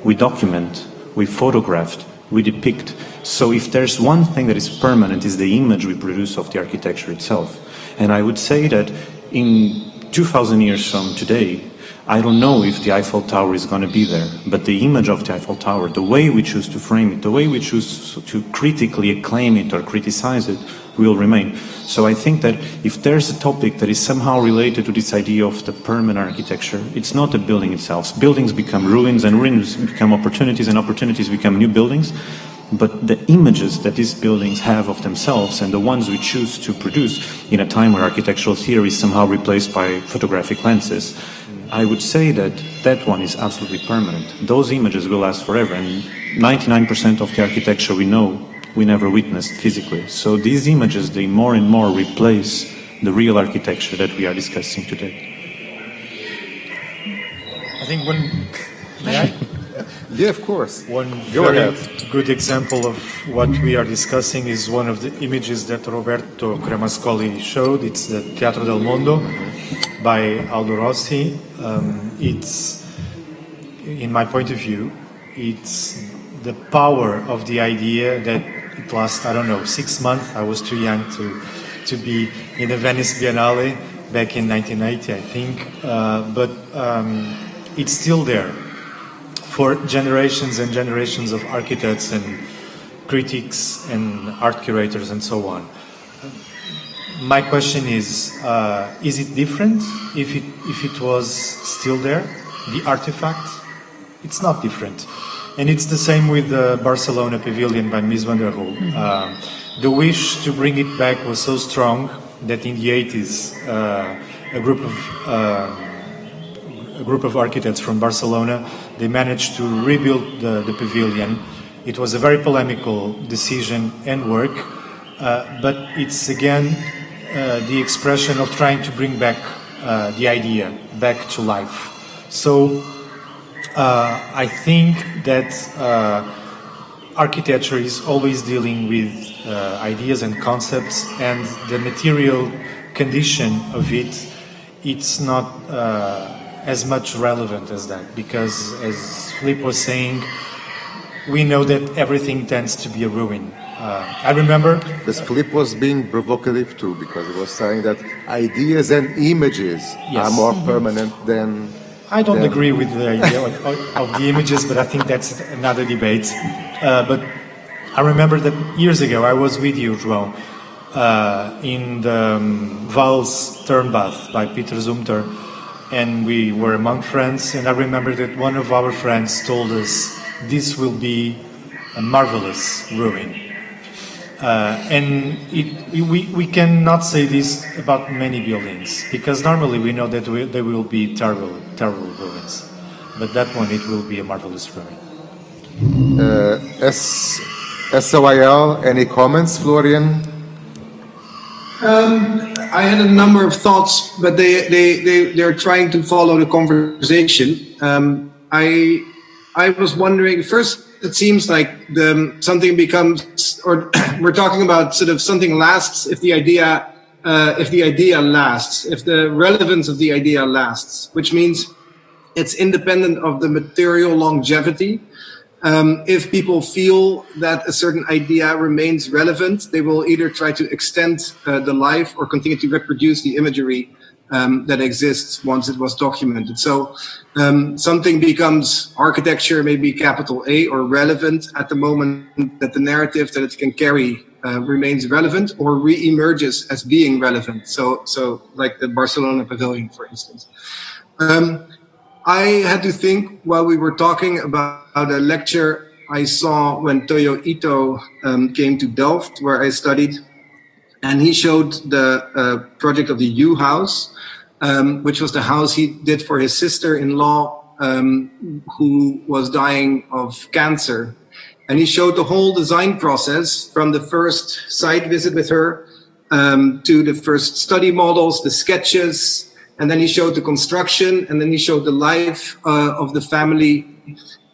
D: we document, we photographed, we depict. So if there's one thing that is permanent, is the image we produce of the architecture itself. And I would say that in 2,000 years from today, I don't know if the Eiffel Tower is going to be there, but the image of the Eiffel Tower, the way we choose to frame it, the way we choose to critically acclaim it or criticize it, will remain. So I think that if there's a topic that is somehow related to this idea of the permanent architecture, it's not the building itself. Buildings become ruins, and ruins become opportunities, and opportunities become new buildings. But the images that these buildings have of themselves, and the ones we choose to produce in a time where architectural theory is somehow replaced by photographic lenses, I would say that that one is absolutely permanent. Those images will last forever, and 99% of the architecture we know, we never witnessed physically. So these images, they more and more replace the real architecture that we are discussing today.
G: I think may I?
B: Yeah, of course.
G: One very good example of what we are discussing is one of the images that Roberto Cremascoli showed. It's the Teatro del Mondo by Aldo Rossi. It's, in my point of view, it's the power of the idea that it lasts, I don't know, 6 months. I was too young to be in the Venice Biennale back in 1980, I think. But it's still there for generations and generations of architects and critics and art curators and so on. My question is it different if it was still there, the artifact? It's not different. And it's the same with the Barcelona Pavilion by Mies van der Rohe. The wish to bring it back was so strong that in the 80s, a group of architects from Barcelona, they managed to rebuild the pavilion. It was a very polemical decision and work, but it's again the expression of trying to bring back the idea back to life. So I think that architecture is always dealing with ideas and concepts, and the material condition of it, it's not as much relevant as that, because as Filipe was saying, we know that everything tends to be a ruin. I remember...
B: This Filipe was being provocative too, because he was saying that ideas and images are more permanent than...
G: I don't agree with the idea of the images, but I think that's another debate. But I remember that years ago I was with you, João, in the Vals Turnbath by Peter Zumthor, and we were among friends, and I remember that one of our friends told us this will be a marvelous ruin. And we cannot say this about many buildings, because normally we know that they will be terrible ruins, but that one, it will be a marvelous ruin.
B: SOIL, any comments, Florian?
C: I had a number of thoughts, but they're trying to follow the conversation. I was wondering, first, it seems like something becomes, or we're talking about sort of something lasts if the idea lasts, if the relevance of the idea lasts, which means it's independent of the material longevity. If people feel that a certain idea remains relevant, they will either try to extend the life or continue to reproduce the imagery that exists once it was documented. So something becomes architecture, maybe capital A, or relevant at the moment that the narrative that it can carry remains relevant or re-emerges as being relevant. So like the Barcelona Pavilion, for instance. I had to think while we were talking about a lecture I saw when Toyo Ito came to Delft, where I studied, and he showed the project of the U House, which was the house he did for his sister-in-law who was dying of cancer. And he showed the whole design process from the first site visit with her to the first study models, the sketches, and then he showed the construction, and then he showed the life of the family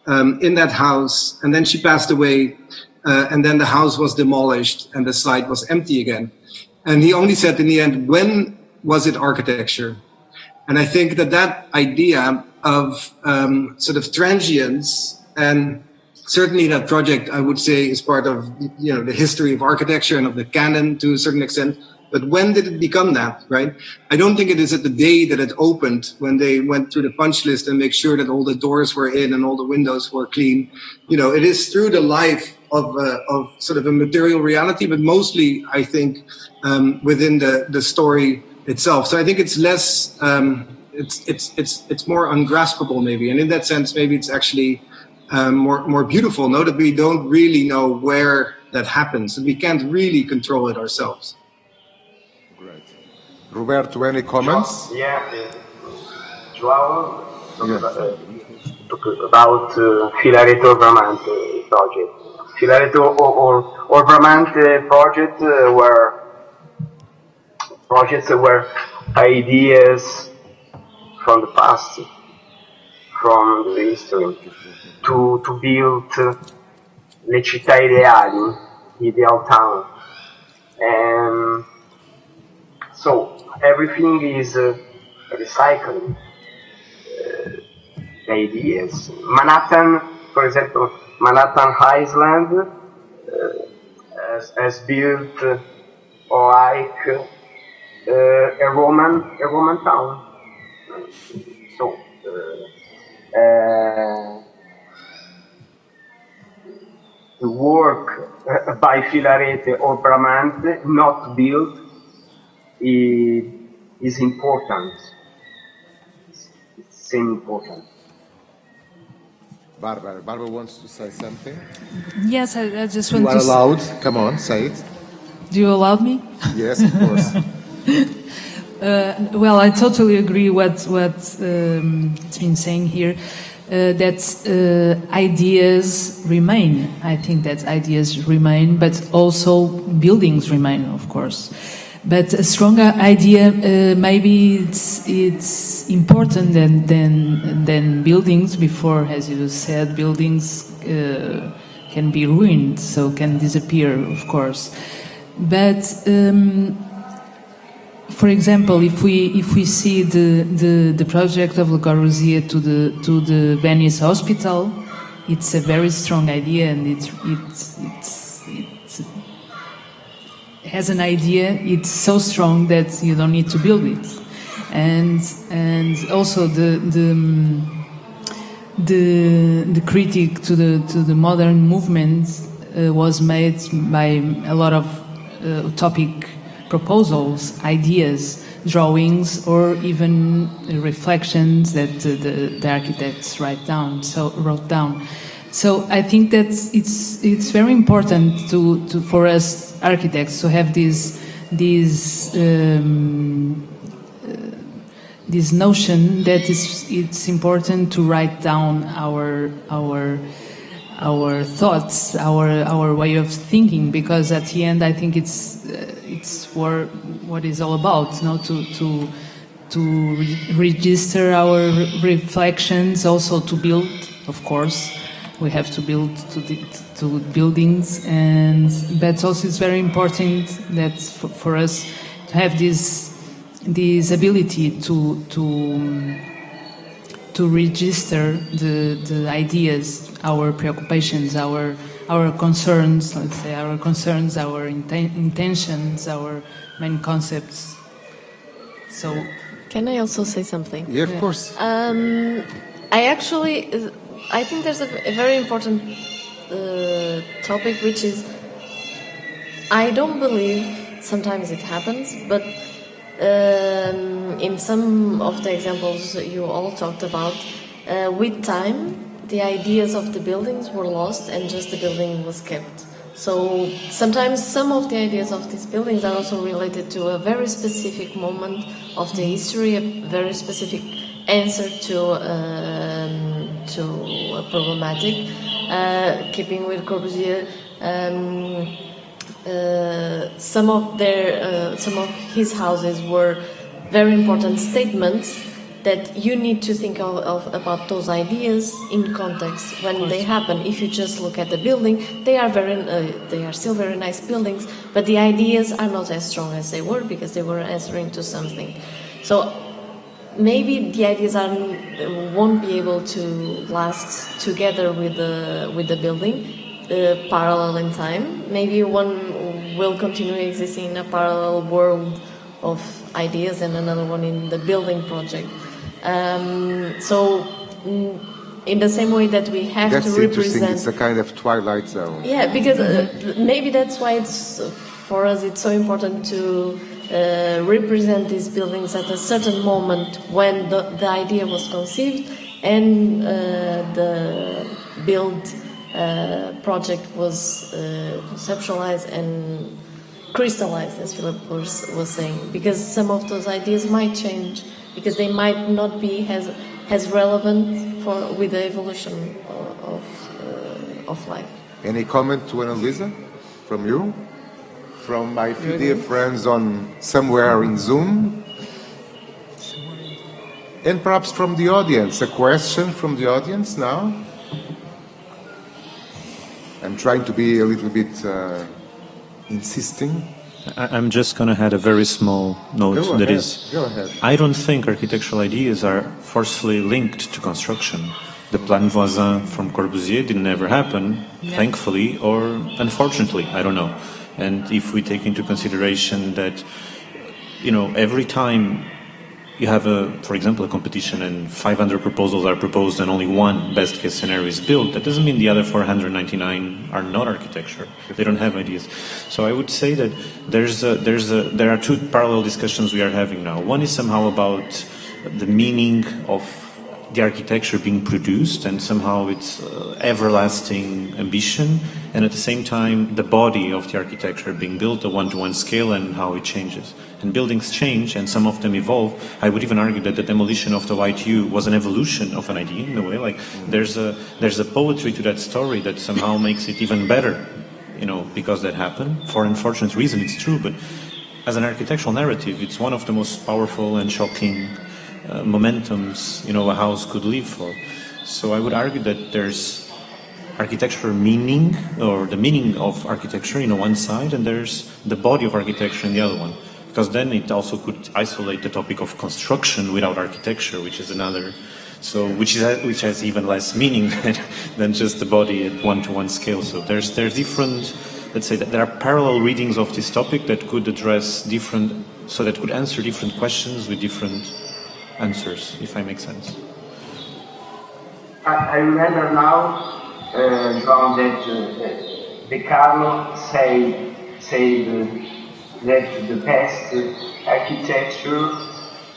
C: in that house. And then she passed away, and then the house was demolished and the site was empty again. And he only said in the end, when was it architecture? And I think that idea of sort of transience, and certainly that project, I would say, is part of the history of architecture and of the canon to a certain extent. But when did it become that, right? I don't think it is at the day that it opened, when they went through the punch list and make sure that all the doors were in and all the windows were clean. It is through the life of sort of a material reality, but mostly, I think, within the story itself. So I think it's less, it's more ungraspable maybe. And in that sense, maybe it's actually more beautiful, no? That we don't really know where that happens, and we can't really control it ourselves.
B: Roberto, any comments?
F: João talked about Filareto Bramante project. Filareto or Bramante project were projects were ideas from the past, from the history, to build le città ideali, ideal town. And so everything is recycling the ideas. Manhattan, for example, Manhattan Island has built like a Roman town. So the work by Filarete or Bramante, not built, is important. It's important.
B: Bárbara wants to say something.
E: Yes, I just want to...
B: You are allowed. Come on, say it.
E: Do you allow me?
B: Yes, of course.
E: Well, I totally agree what's been saying here. That ideas remain. I think that ideas remain, but also buildings remain, of course. But a stronger idea, maybe it's important than buildings. Before, as you said, buildings can be ruined, so can disappear, of course. But for example, if we see the project of Le Corbusier to the Venice Hospital, it's a very strong idea, and it has an idea. It's so strong that you don't need to build it, and also the critique to the modern movement was made by a lot of utopic proposals, ideas, drawings, or even reflections that the architects wrote down. So I think that it's very important for us architects to have this notion that it's important to write down our thoughts, our way of thinking, because at the end I think it's what it's all about, to register our reflections, also to build. Of course, we have to build to buildings, but also it's very important that for us to have this ability to register the ideas, our preoccupations, our concerns, let's say, our intentions, our main concepts. So,
H: can I also say something?
B: Yeah, of course.
H: I think there's a very important topic, which is, I don't believe, sometimes it happens, but in some of the examples you all talked about, with time, the ideas of the buildings were lost and just the building was kept. So sometimes some of the ideas of these buildings are also related to a very specific moment of the history, a very specific answer to a problematic. Keeping with Corbusier, some of his houses were very important statements that you need to think about those ideas in context when they happen. If you just look at the building, they are still very nice buildings, but the ideas are not as strong as they were because they were answering to something. So maybe the ideas won't be able to last together with the building, parallel in time. Maybe one will continue existing in a parallel world of ideas and another one in the building project. So in the same way that we have to represent,
B: it's a kind of twilight zone.
H: Yeah, because maybe that's why for us it's so important to represent these buildings at a certain moment when the idea was conceived and the build project was conceptualized and crystallized, as Filipe was saying, because some of those ideas might change, because they might not be as relevant with the evolution of life.
B: Any comment to Luísa from you? From my few dear friends on somewhere in Zoom? And perhaps from the audience, a question from the audience now? I'm trying to be a little bit insisting.
D: I'm just going to add a very small note.
B: Go ahead.
D: I don't think architectural ideas are forcefully linked to construction. The plan voisin from Corbusier didn't ever happen, thankfully, or unfortunately, I don't know. And if we take into consideration that, every time you have for example, a competition and 500 proposals are proposed and only one best case scenario is built, that doesn't mean the other 499 are not architecture. They don't have ideas. So I would say that there are two parallel discussions we are having now. One is somehow about the meaning of the architecture being produced and somehow its everlasting ambition, and at the same time the body of the architecture being built a one-to-one scale and how it changes. And buildings change and some of them evolve. I would even argue that the demolition of the White U was an evolution of an idea in a way. Like there's a poetry to that story that somehow makes it even better, because that happened. For unfortunate reason, it's true, but as an architectural narrative, it's one of the most powerful and shocking momentums a house could live for. So I would argue that there's architectural meaning, or the meaning of architecture one side, and there's the body of architecture in the other one. because then it also could isolate the topic of construction without architecture, which is another, so which has even less meaning than just the body at one-to-one scale. So there's different, let's say that there are parallel readings of this topic that could address different, so that could answer different questions with different answers, if I make sense.
F: I remember now João, that Ricardo said that the best architecture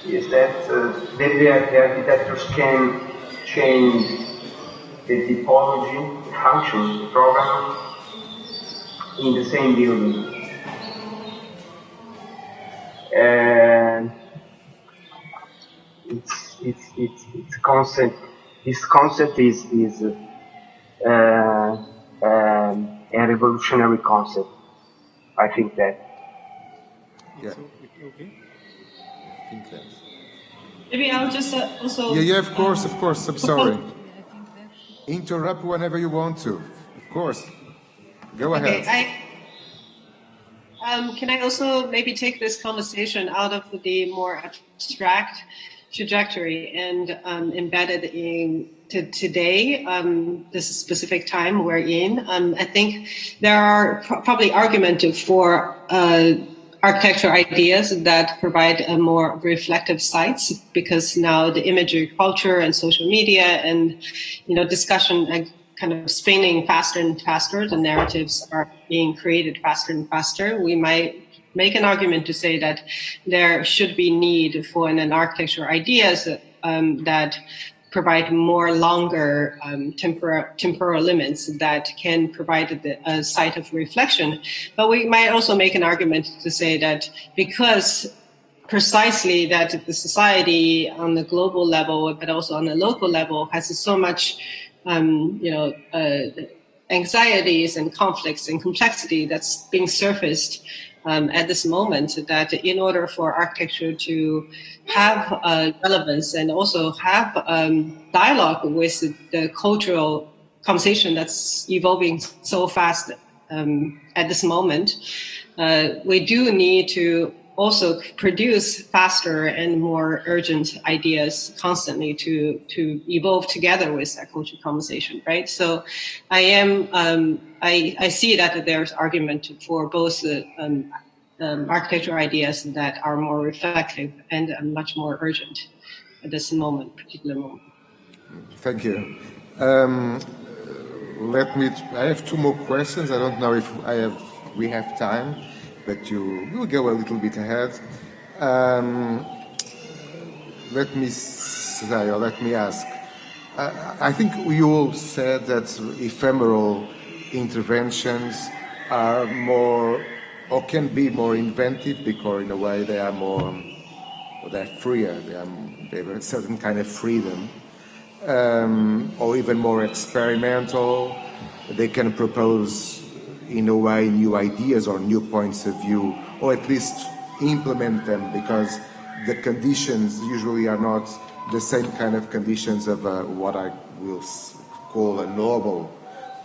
F: is that the architectures can change the typology, the functions, the program in the same building. And it's concept. This concept is a revolutionary concept. I think that.
B: Yeah. Okay. I think that.
I: Maybe I'll just also.
B: Yeah, of course. I'm sorry. Interrupt whenever you want to. Of course. Go ahead.
I: Can I also maybe take this conversation out of the more abstract trajectory and embed it in today, this specific time we're in? I think there are probably arguments for architecture ideas that provide a more reflective sites, because now the imagery culture and social media and discussion kind of spinning faster and faster. The narratives are being created faster and faster. We might make an argument to say that there should be need for an architecture ideas that provide more longer temporal limits that can provide a site of reflection. But we might also make an argument to say that because precisely that the society on the global level, but also on the local level, has so much anxieties and conflicts and complexity that's being surfaced at this moment, that in order for architecture to have relevance and also have dialogue with the cultural conversation that's evolving so fast at this moment, we do need to also produce faster and more urgent ideas constantly to evolve together with that cultural conversation, right? So I see that there's argument for both architectural ideas that are more reflective and much more urgent at this particular moment.
B: Thank you. I have two more questions. I don't know if we have time, but you will go a little bit ahead. Let me ask. I think we all said that ephemeral interventions are more, or can be more inventive, because in a way they are more, they're freer. They have a certain kind of freedom, or even more experimental. They can propose, in a way, new ideas or new points of view, or at least implement them, because the conditions usually are not the same kind of conditions of what I will call a normal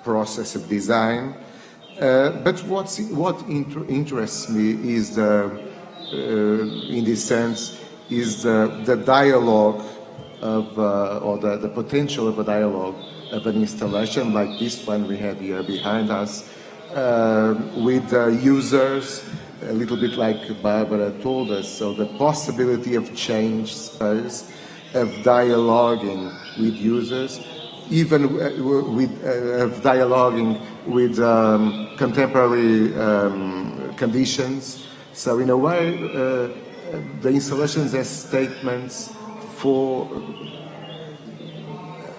B: process of design. But what interests me is, in this sense, is the dialogue of, or the potential of a dialogue of an installation like this one we have here behind us, with users, a little bit like Bárbara told us. So the possibility of change space, of dialoguing with users, even of dialoguing with contemporary conditions. So in a way, the installations as statements for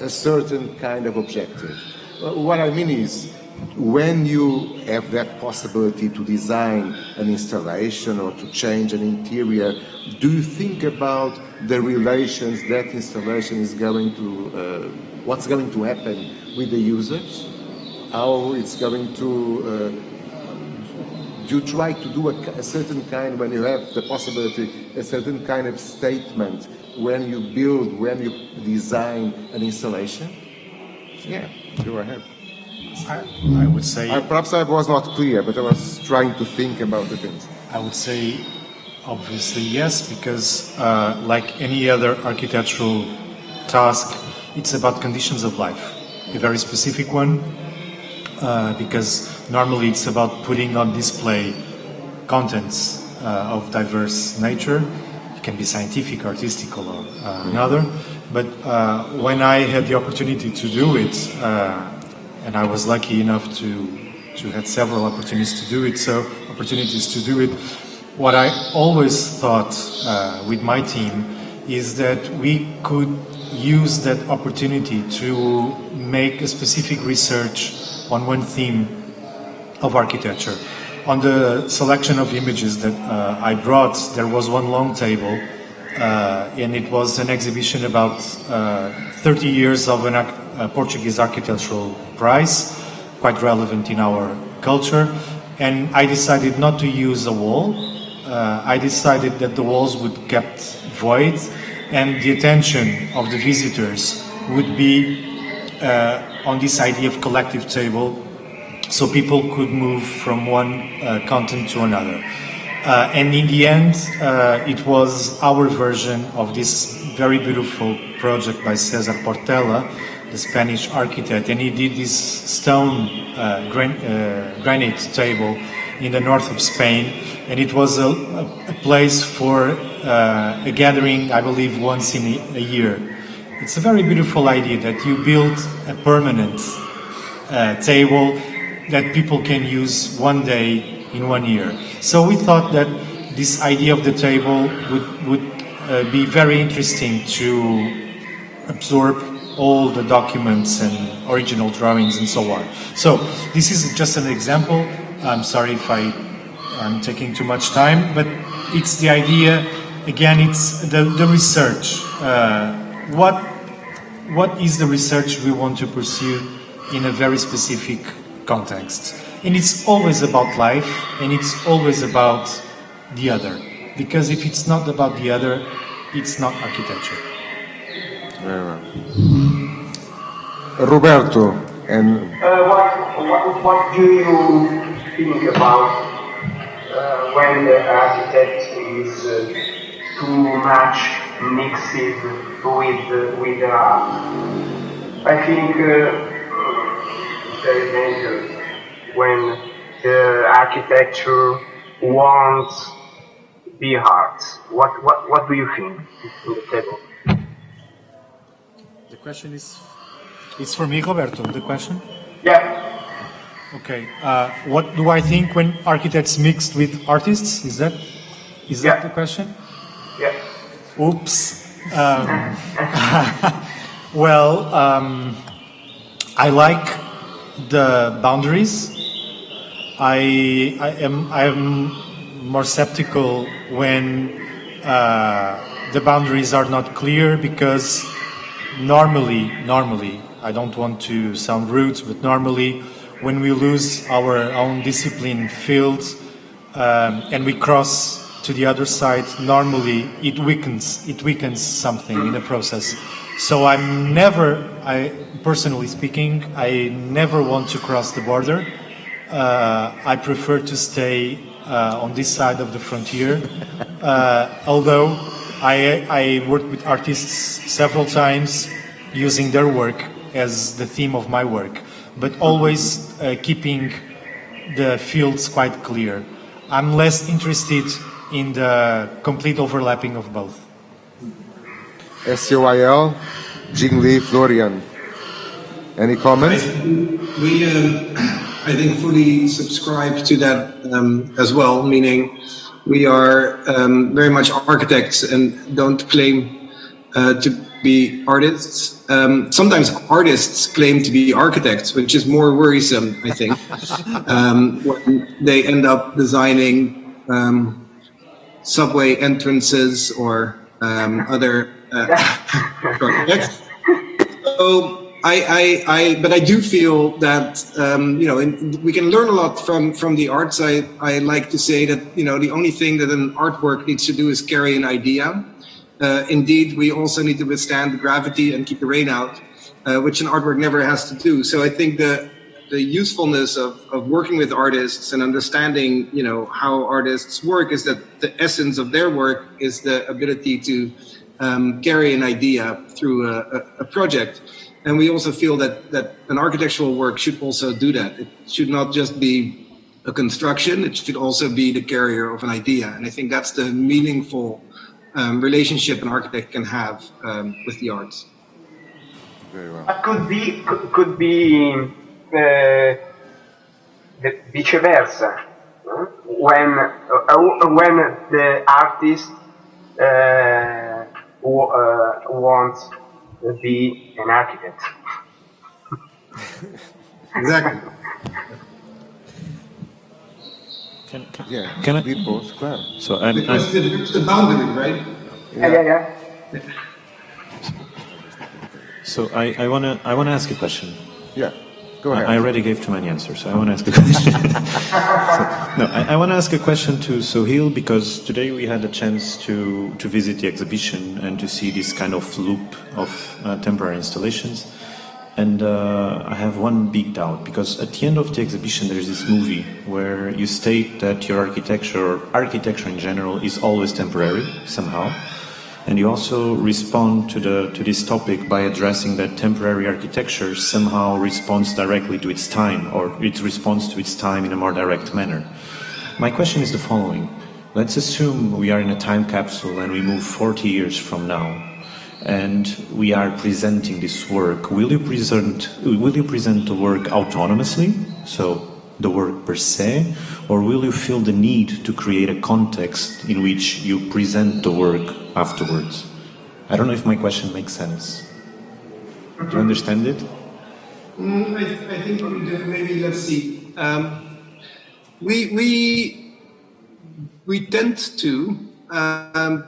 B: a certain kind of objective. What I mean is, when you have that possibility to design an installation or to change an interior, do you think about the relations that installation is going to, what's going to happen with the users? How it's going to, do you try to do a certain kind, when you have the possibility, a certain kind of statement when you build, when you design an installation? Yeah, go ahead.
G: I would say...
B: Perhaps I was not clear, but I was trying to think about the things.
G: I would say Obviously, yes, because like any other architectural task, it's about conditions of life, a very specific one, because normally it's about putting on display contents of diverse nature. It can be scientific, artistic, or another. But when I had the opportunity to do it, and I was lucky enough to have several opportunities to do it, what I always thought with my team is that we could use that opportunity to make a specific research on one theme of architecture. On the selection of images that I brought, there was one long table, and it was an exhibition about 30 years of a Portuguese architectural prize, quite relevant in our culture. And I decided not to use a wall. I decided that the walls would be kept void, and the attention of the visitors would be on this idea of collective table, so people could move from one content to another. And in the end, it was our version of this very beautiful project by César Portela, the Spanish architect, and he did this stone granite table in the north of Spain, and it was a place for a gathering, I believe, once in a year. It's a very beautiful idea that you build a permanent table that people can use one day in 1 year. So we thought that this idea of the table would be very interesting to absorb all the documents and original drawings and so on. So this is just an example. I'm sorry if I'm taking too much time, but it's the idea, again, it's the research. What is the research we want to pursue in a very specific context? And it's always about life, and it's always about the other. Because if it's not about the other, it's not architecture.
B: Very well. Roberto, and
F: what do you think about when the architect is too much mixed with the art? I think it's very dangerous when the architecture won't be art. What do you think in the table?
G: The question is for me, Roberto, the question?
F: Yeah.
G: Okay. What do I think when architects mixed with artists? Is that the question?
F: Yeah.
G: Oops. Well, I like the boundaries. I am more skeptical when the boundaries are not clear, because normally, I don't want to sound rude, but normally when we lose our own discipline field and we cross to the other side, normally it weakens something in the process. So personally speaking, I never want to cross the border. I prefer to stay on this side of the frontier, although I worked with artists several times using their work as the theme of my work, but always keeping the fields quite clear. I'm less interested in the complete overlapping of both.
B: SOIL, Jing, Florian. Any comments?
C: We, I think, fully subscribe to that as well, meaning we are very much architects and don't claim to be artists. Sometimes artists claim to be architects, which is more worrisome, I think, when they end up designing subway entrances or other projects. So but I do feel that we can learn a lot from the arts. I like to say that the only thing that an artwork needs to do is carry an idea. Indeed, we also need to withstand gravity and keep the rain out, which an artwork never has to do. So I think the the usefulness of working with artists and understanding, how artists work is that the essence of their work is the ability to carry an idea through a project. And we also feel that an architectural work should also do that. It should not just be a construction, it should also be the carrier of an idea. And I think that's the meaningful relationship an architect can have with the arts.
B: Very well.
F: But could be the vice versa, when the artist wants to be an architect.
C: Exactly.
B: Can I be both? Claro.
D: So
C: Because it's the boundary, right?
F: Yeah.
D: So I wanna ask a question.
B: Yeah, go ahead.
D: I already gave too many answers, so I want to ask a question. I want to ask a question to Sohail, because today we had a chance to visit the exhibition and to see this kind of loop of temporary installations. And I have one big doubt, because at the end of the exhibition there is this movie where you state that your architecture, or architecture in general, is always temporary somehow. And you also respond to this topic by addressing that temporary architecture somehow responds directly to its time, or it responds to its time in a more direct manner. My question is the following. Let's assume we are in a time capsule and we move 40 years from now, and we are presenting this work. Will you present the work autonomously, so the work per se, or will you feel the need to create a context in which you present the work afterwards? I don't know if my question makes sense. Do you understand it?
C: I think maybe let's see. We tend to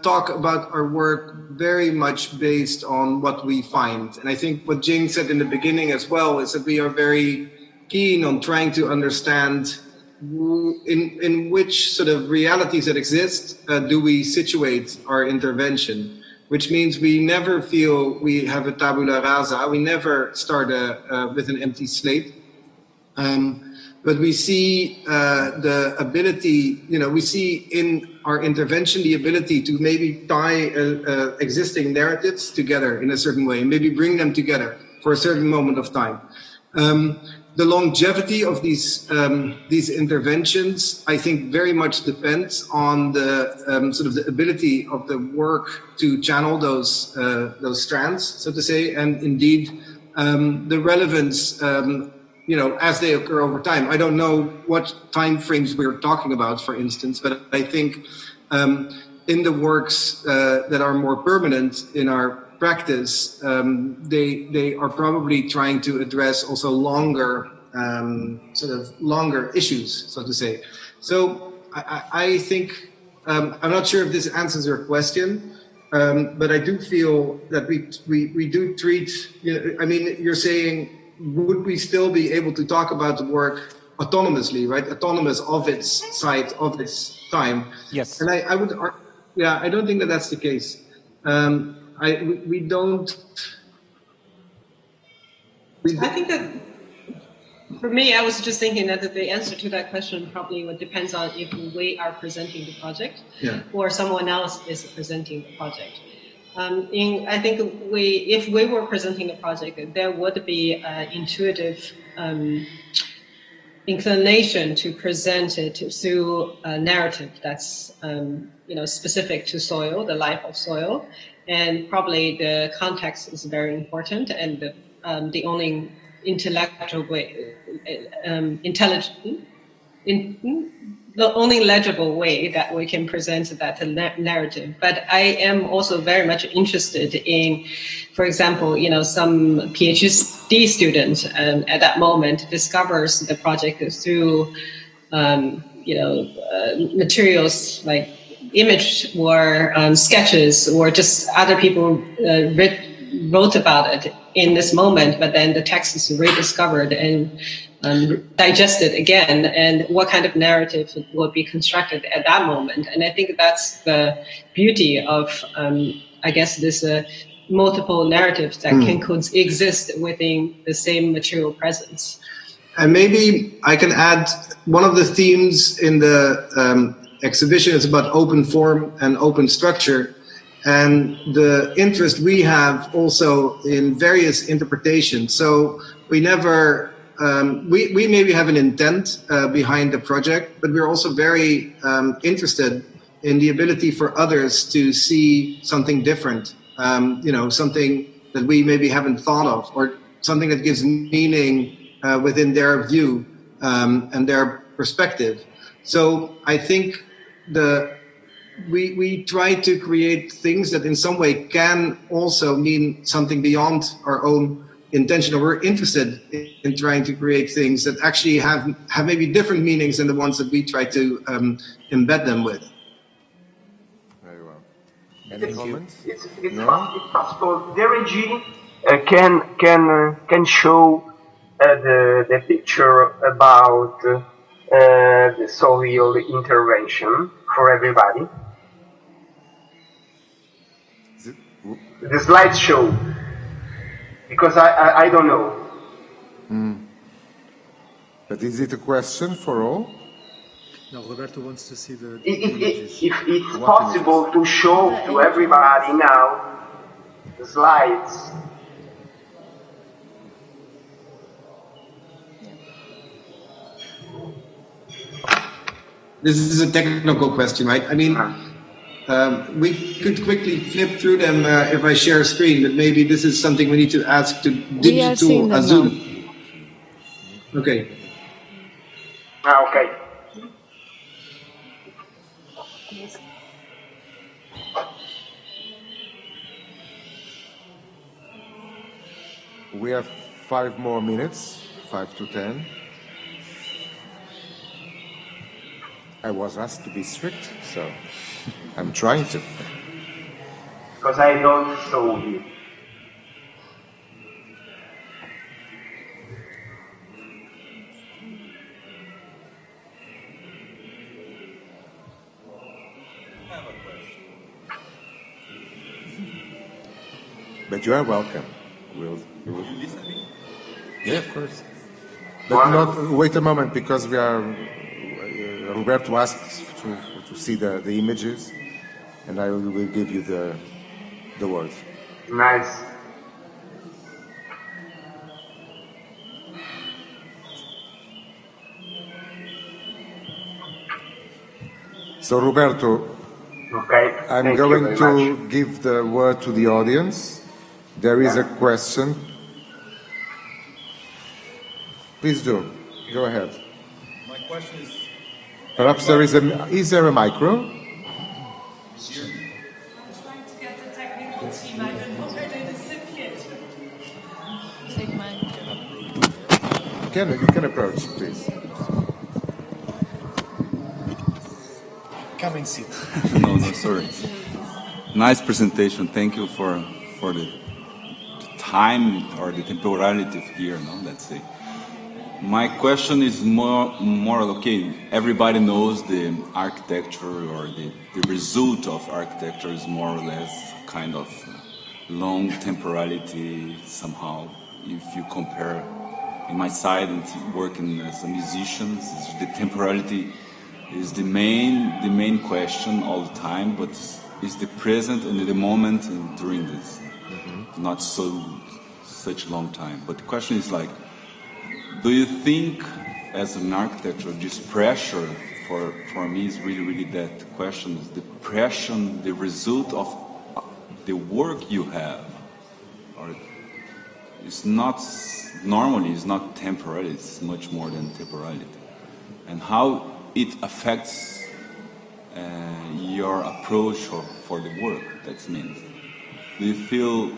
C: talk about our work very much based on what we find, and I think what Jing said in the beginning as well is that we are very keen on trying to understand in which sort of realities that exist do we situate our intervention, which means we never feel we have a tabula rasa. We never start with an empty slate. But we see the ability, we see in our intervention the ability to maybe tie existing narratives together in a certain way, and maybe bring them together for a certain moment of time. The longevity of these interventions, I think, very much depends on the sort of the ability of the work to channel those strands, so to say, and indeed the relevance, as they occur over time. I don't know what time frames we're talking about, for instance, but I think in the works that are more permanent in our practice, they are probably trying to address also longer issues, so to say. So I think I'm not sure if this answers your question, but I do feel that we do treat. You're saying, would we still be able to talk about the work autonomously, right? Autonomous of its site, of its time.
D: Yes.
C: And I would. I don't think that that's the case. We don't.
I: I think that for me, I was just thinking that the answer to that question probably depends on if we are presenting the project or someone else is presenting the project. I think if we were presenting the project, there would be an intuitive inclination to present it through a narrative that's specific to soil, the life of soil, and probably the context is very important, and the only intellectual way, the only legible way that we can present that narrative. But I am also very much interested in, for example, some PhD student at that moment discovers the project through, materials like image or sketches, or just other people wrote about it in this moment, but then the text is rediscovered and digested again, and what kind of narrative will be constructed at that moment. And I think that's the beauty of, this multiple narratives that can coexist within the same material presence.
C: And maybe I can add one of the themes in the exhibition is about open form and open structure, and the interest we have also in various interpretations. So we never, we maybe have an intent behind the project, but we're also very interested in the ability for others to see something different, something that we maybe haven't thought of, or something that gives meaning within their view and their perspective. So I think we try to create things that in some way can also mean something beyond our own intention, or we're interested in trying to create things that actually have maybe different meanings than the ones that we try to embed them with.
B: Very well. Any comments?
F: It's possible. The regime can show the picture about the social intervention for everybody. The slideshow, because I don't know.
B: But is it a question for all?
G: No, Roberto wants to see the
F: If it's possible to show to everybody now the slides.
C: This is a technical question, right? I mean, we could quickly flip through them if I share a screen, but maybe this is something we need to ask to Digital Azul. Okay.
F: Okay.
B: We have 5 more minutes, 5 to 10. I was asked to be strict, so I'm trying to.
F: Because I don't show you.
B: But you are welcome. We'll yeah, of course. But not wait a moment, because we are. Roberto asked to see the images, and I will give you the words.
F: Nice.
B: So Roberto,
F: okay.
B: I'm going to give the word to the audience. There is a question. Please do. Go ahead.
J: My question is...
B: Perhaps there is there a micro?
J: I'm trying to get the technical team. I don't know where they sit yet.
E: Take mine.
B: You can approach, please.
G: come and sit.
K: No, sorry. Nice presentation. Thank you for the time or the temporality here, no, let's say. My question is more okay, everybody knows the architecture or the result of architecture is more or less kind of long temporality somehow. If you compare in my side and working as a musician, the temporality is the main question all the time, but it's the present and the moment and during this, not such a long time. But the question is like, do you think, as an architecture, this pressure for me is really that question is the pressure, the result of the work you have, or it's not normally, it's not temporary, it's much more than temporality, and how it affects your approach for the work. That means, do you feel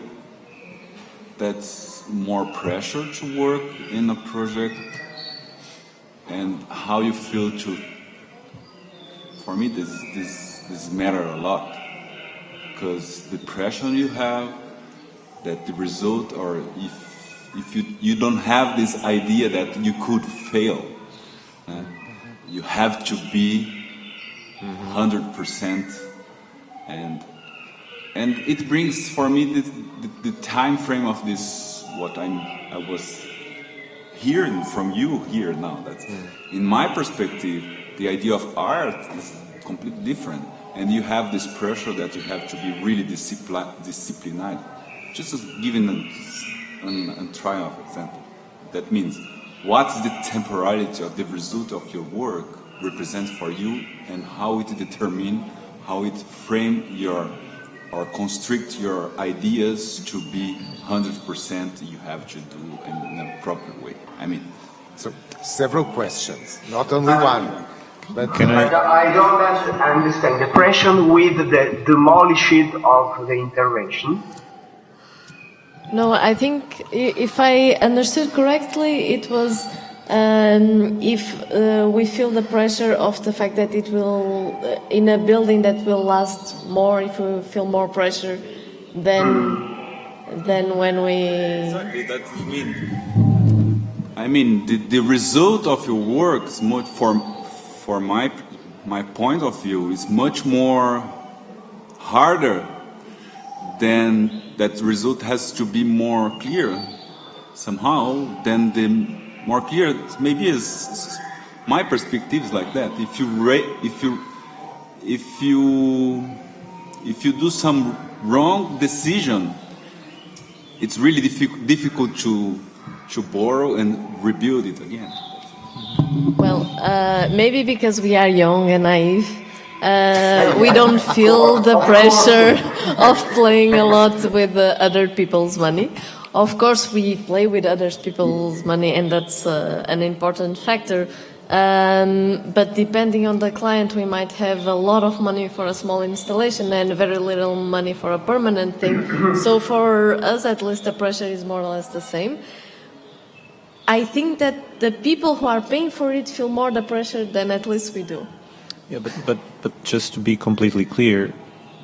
K: that's more pressure to work in a project, and how you feel to? For me, this matter a lot, because the pressure you have, that the result, or if you don't have this idea that you could fail, you have to be 100%, and it brings for me the time frame of this, what I was hearing from you here now. That's in my perspective, the idea of art is completely different, and you have this pressure that you have to be really disciplined. Just as giving a trial example, that means what's the temporality of the result of your work represents for you, and how it determine, how it frame your or constrict your ideas to be 100% you have to do in a proper way. I mean,
B: so several questions, not only one. But
F: I don't understand the pressure with the demolishing of the intervention.
H: No, I think if I understood correctly, it was if we feel the pressure of the fact that it will, in a building that will last more, if we feel more pressure than when we...
K: Exactly, that means. I mean, the result of your work is much, for my point of view, is much more harder than that result has to be more clear somehow than the more clear. Maybe is my perspective is like that. If you do some wrong decision, it's really difficult to borrow and rebuild it again.
H: Well, maybe because we are young and naive, we don't feel the pressure of playing a lot with other people's money. Of course, we play with other people's money, and that's an important factor. But depending on the client, we might have a lot of money for a small installation and very little money for a permanent thing. So for us, at least, the pressure is more or less the same. I think that the people who are paying for it feel more the pressure than at least we do.
D: Yeah, but just to be completely clear,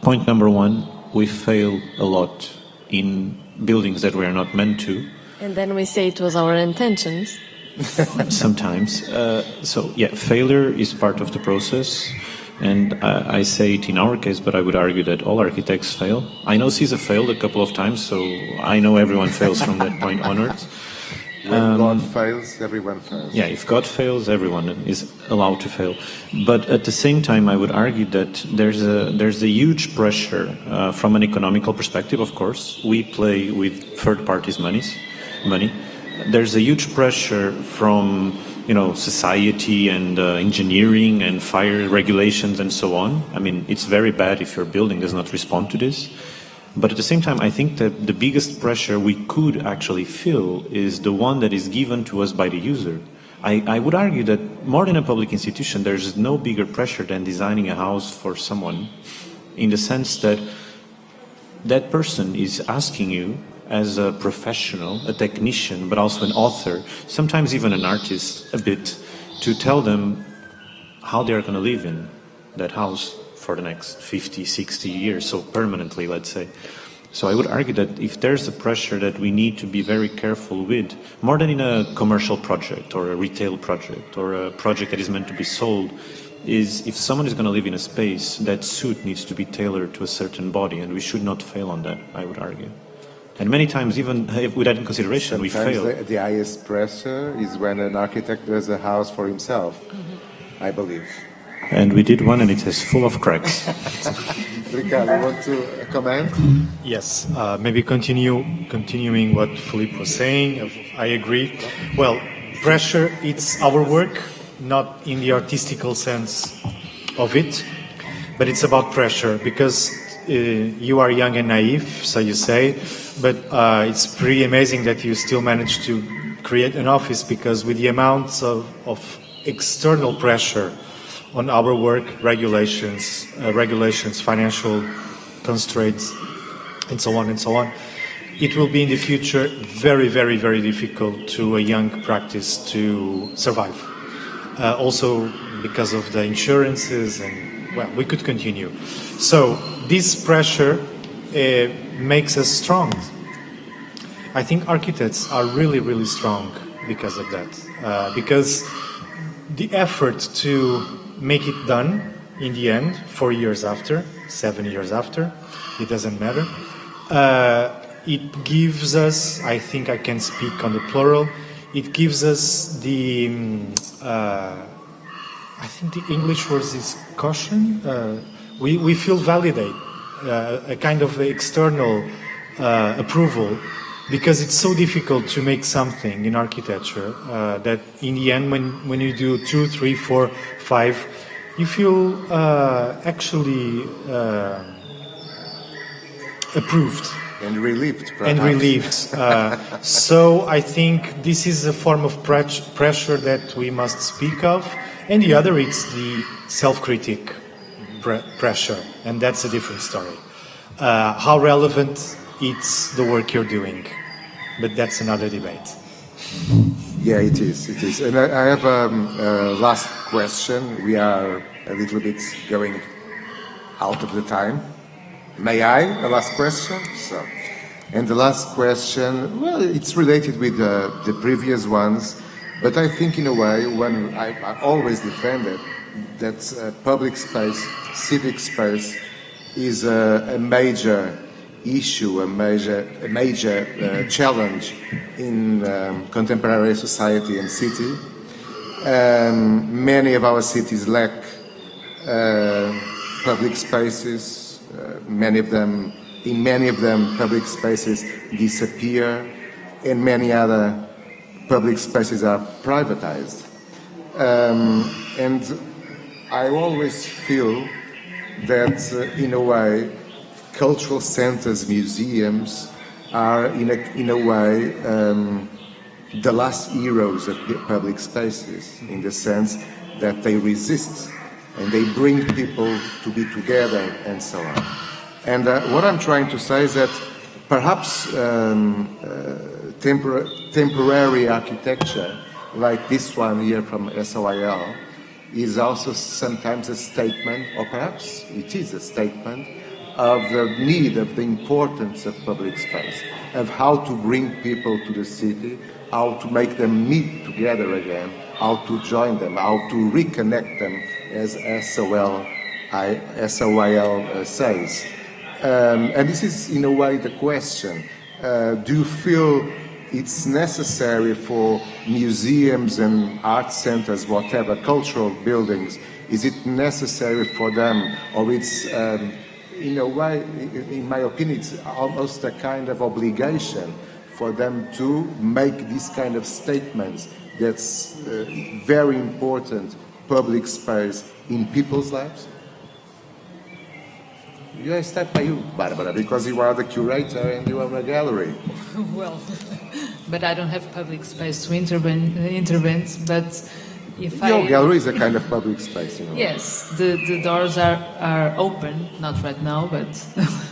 D: point number one, we fail a lot in buildings that we are not meant to.
H: And then we say it was our intentions.
D: Sometimes. So, yeah, failure is part of the process. And I say it in our case, but I would argue that all architects fail. I know Cisa failed a couple of times, so I know everyone fails from that point onwards.
B: When God fails, everyone fails.
D: Yeah, if God fails, everyone is allowed to fail. But at the same time, I would argue that there's a huge pressure from an economical perspective, of course. We play with third parties' money. There's a huge pressure from, society and engineering and fire regulations and so on. I mean, it's very bad if your building does not respond to this. But at the same time, I think that the biggest pressure we could actually feel is the one that is given to us by the user. I would argue that more than a public institution, there's no bigger pressure than designing a house for someone, in the sense that that person is asking you as a professional, a technician, but also an author, sometimes even an artist a bit, to tell them how they're going to live in that house for the next 50, 60 years, so permanently, let's say. So I would argue that if there's a pressure that we need to be very careful with, more than in a commercial project or a retail project or a project that is meant to be sold, is if someone is going to live in a space, that suit needs to be tailored to a certain body, and we should not fail on that, I would argue. And many times, even with that in consideration, we fail.
B: The highest pressure is when an architect does a house for himself, I believe.
D: And we did one, and it is full of cracks.
B: Ricardo, you want to comment?
G: Yes, maybe continuing what Filipe was saying. I agree. Well, pressure, it's our work, not in the artistical sense of it, but it's about pressure, because you are young and naive, so you say, but it's pretty amazing that you still managed to create an office, because with the amounts of external pressure on our work, regulations, financial constraints, and so on, it will be in the future very, very, very difficult to a young practice to survive. Also because of the insurances, and well, we could continue. So this pressure makes us strong. I think architects are really, really strong because of that. Because the effort to make it done in the end, 4 years after, 7 years after, it doesn't matter. It gives us, I think I can speak on the plural, it gives us the, I think the English word is caution. We feel validate, a kind of external approval, because it's so difficult to make something in architecture that in the end, when you do 2, 3, 4, 5, you feel actually approved.
B: And relieved, perhaps.
G: And relieved. So I think this is a form of pressure that we must speak of. And the other, it's the self-critic pressure. And that's a different story. How relevant it's the work you're doing. But that's another debate.
B: Yeah, it is. It is. And I have a last question. We are a little bit going out of the time. May I? A last question? So, and the last question, well, it's related with the previous ones, but I think in a way, when I always defended that public space, civic space, is a major issue, a major challenge in contemporary society and city. Many of our cities lack public spaces. In many of them, public spaces disappear, and many other public spaces are privatized. And I always feel that, in a way, cultural centers, museums, are in a way the last heroes of public spaces, in the sense that they resist and they bring people to be together and so on. And what I'm trying to say is that perhaps temporary architecture, like this one here from SOIL, is also sometimes a statement, or perhaps it is a statement, of the need, of the importance of public space, of how to bring people to the city, how to make them meet together again, how to join them, how to reconnect them, as SOIL says. And this is, in a way, the question. Do you feel it's necessary for museums and art centers, whatever, cultural buildings, is it necessary for them, or it's, in a way, in my opinion, it's almost a kind of obligation for them to make these kind of statements that's very important public space in people's lives? I start by you, Bárbara, because you are the curator and you have a gallery.
E: Well, but I don't have public space to intervene, but if
B: Your gallery is a kind of public space, you know.
E: Yes, the doors are open, not right now, but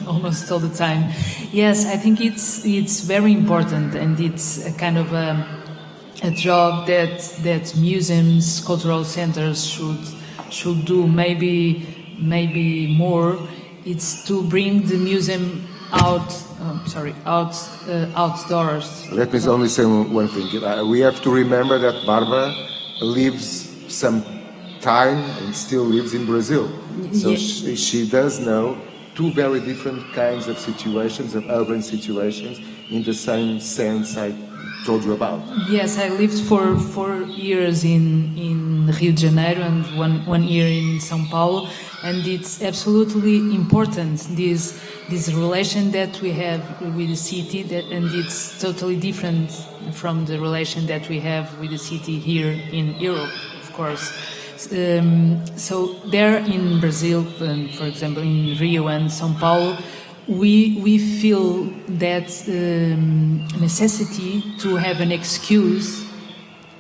E: almost all the time. Yes, I think it's very important, and it's a kind of a job that museums, cultural centers should do. Maybe more. It's to bring the museum outdoors.
B: Let me only say one thing. We have to remember that Bárbara lives some time and still lives in Brazil. So she does know two very different kinds of situations, of urban situations, in the same sense I told you about.
E: Yes, I lived for 4 years in Rio de Janeiro and one year in São Paulo, and it's absolutely important, this relation that we have with the city, and it's totally different from the relation that we have with the city here in Europe, of course. So there in Brazil, for example, in Rio and São Paulo, we feel that necessity to have an excuse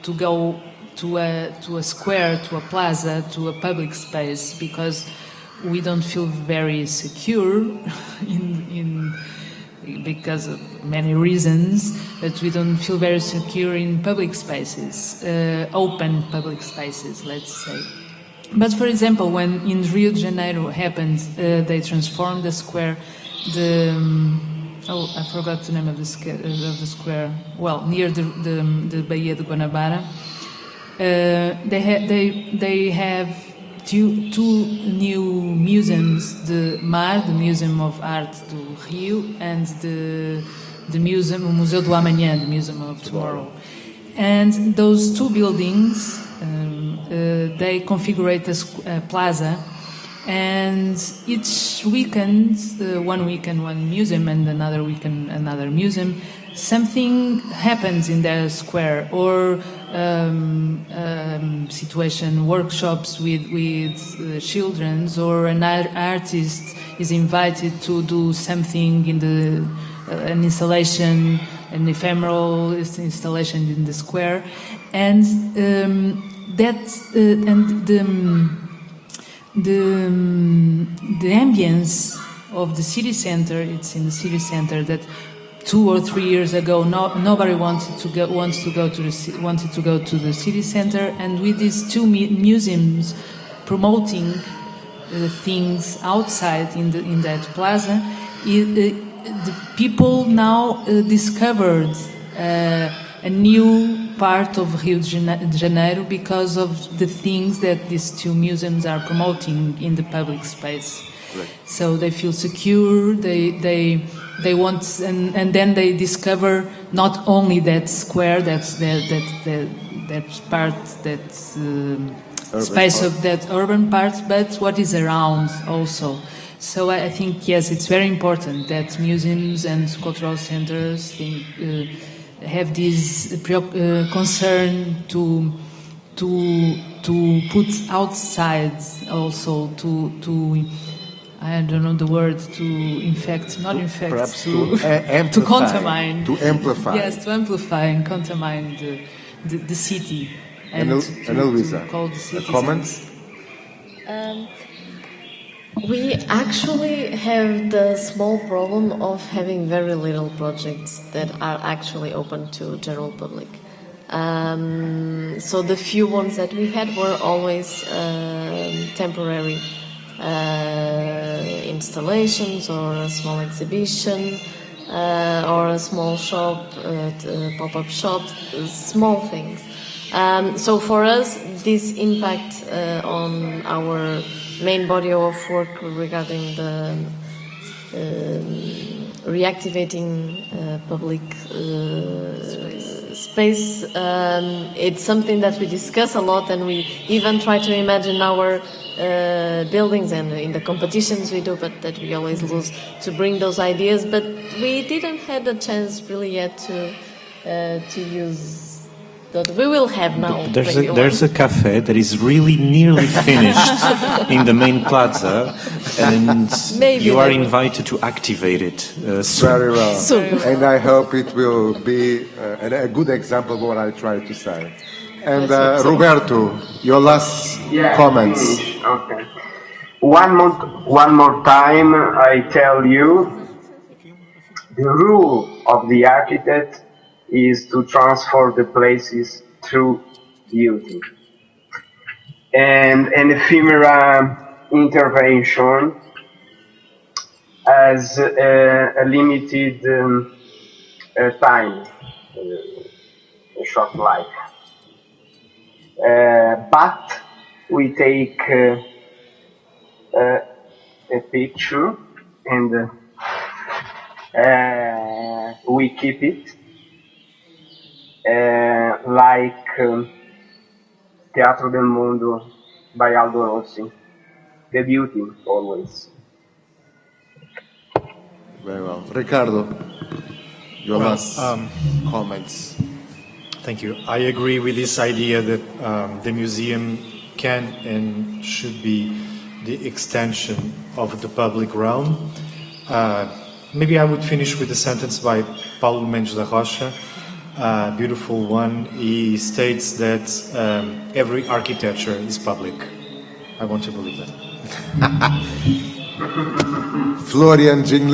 E: to go to a square, to a plaza, to a public space, because we don't feel very secure because of many reasons, but we don't feel very secure in public spaces, open public spaces, let's say. But for example, when in Rio de Janeiro happened, they transformed the square. I forgot the name of the square. Well, near the Baía de Guanabara, they have two new museums: the MAAT, the Museum of Art do Rio, and the museum, o Museu do Amanhã, the Museum of Tomorrow. And those two buildings, they configure a plaza, and each weekend, one weekend one museum and another weekend another museum, something happens in their square, or situation, workshops with children, or an artist is invited to do something in an installation, an ephemeral installation in the square, and the ambience of the city center. It's in the city center that 2 or 3 years ago, nobody wanted to go to the city center, and with these two museums promoting things outside in that plaza, the people now discovered a new part of Rio de Janeiro because of the things that these two museums are promoting in the public space. Right. So they feel secure. They want, and then they discover not only that square, that part, that space part of that urban part, but what is around also. So I think, yes, it's very important that museums and cultural centers have this concern to put outside also to I don't know the word, to infect, not infect,
B: perhaps
E: to contamine.
B: To amplify.
E: Yes, to amplify and contamine the city.
B: And Luísa,
E: call the city
B: comments?
H: We actually have the small problem of having very little projects that are actually open to general public. So the few ones that we had were always temporary installations, or a small exhibition, or a small shop, pop-up shop, small things. So for us, this impact on our main body of work regarding the reactivating public space, it's something that we discuss a lot, and we even try to imagine our buildings, and in the competitions we do, but that we always lose to bring those ideas. But we didn't have the chance really yet to use. We will have now.
D: There's a cafe that is really nearly finished in the main plaza, and you are invited to activate it soon.
B: Very well. Soon. And I hope it will be a good example of what I tried to say. And Roberto, your last comments.
F: Okay. One more time, I tell you, the rule of the architect is to transform the places through beauty. And an ephemeral intervention has a limited time, a short life. But we take a picture and we keep it. Like Teatro del Mundo by Aldo Rossi. The beauty, always.
B: Very well. Ricardo, your last comments.
G: Thank you. I agree with this idea that the museum can and should be the extension of the public realm. Maybe I would finish with a sentence by Paulo Mendes da Rocha. Beautiful one. He states that every architecture is public. I want to believe that.
B: Florian, Jing,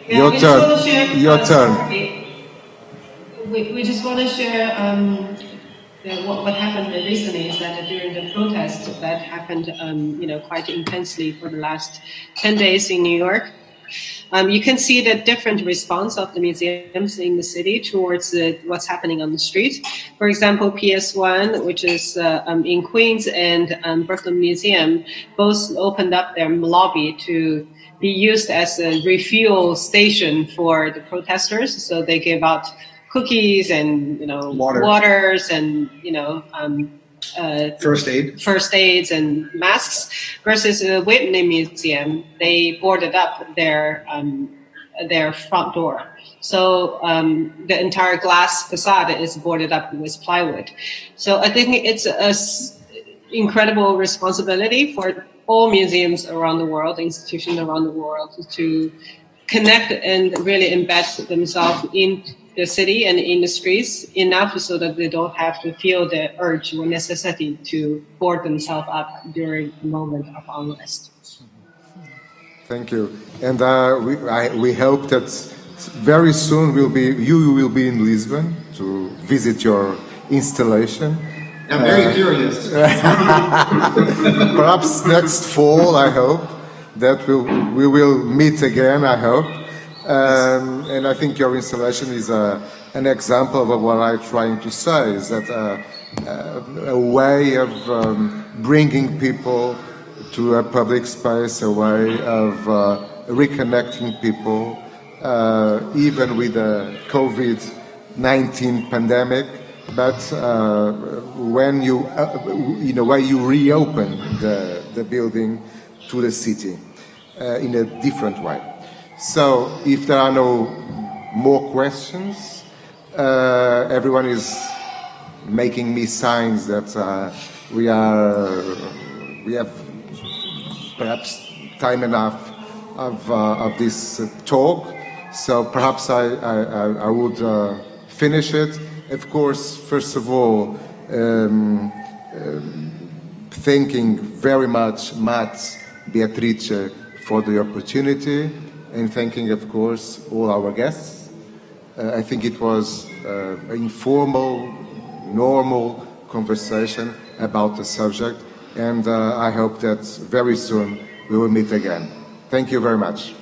B: your turn. Your turn.
I: We just want to share what happened recently is that during the protest that happened, quite intensely for the last 10 days in New York. You can see the different response of the museums in the city towards what's happening on the street. For example, PS1, which is in Queens, and Brooklyn Museum, both opened up their lobby to be used as a refuel station for the protesters. So they gave out cookies and waters and
C: first
I: aids and masks, versus a Whitney Museum, they boarded up their front door. So the entire glass facade is boarded up with plywood. So I think it's an incredible responsibility for all museums around the world, institutions around the world, to connect and really embed themselves in the city and industries enough so that they don't have to feel the urge or necessity to board themselves up during a moment of unrest.
B: Thank you. And we hope that very soon you will be in Lisbon to visit your installation.
C: I'm very curious.
B: Perhaps next fall, I hope, that we will meet again, I hope. And I think your installation is an example of what I'm trying to say, is that a way of bringing people to a public space, a way of reconnecting people, even with the COVID-19 pandemic. But when you, in a way, you reopen the building to the city in a different way. So, if there are no more questions, everyone is making me signs that we have perhaps time enough of this talk. So perhaps I would finish it. Of course, first of all, thanking very much MAAT, Beatrice, for the opportunity, and thanking, of course, all our guests. I think it was an informal, normal conversation about the subject, and I hope that very soon we will meet again. Thank you very much.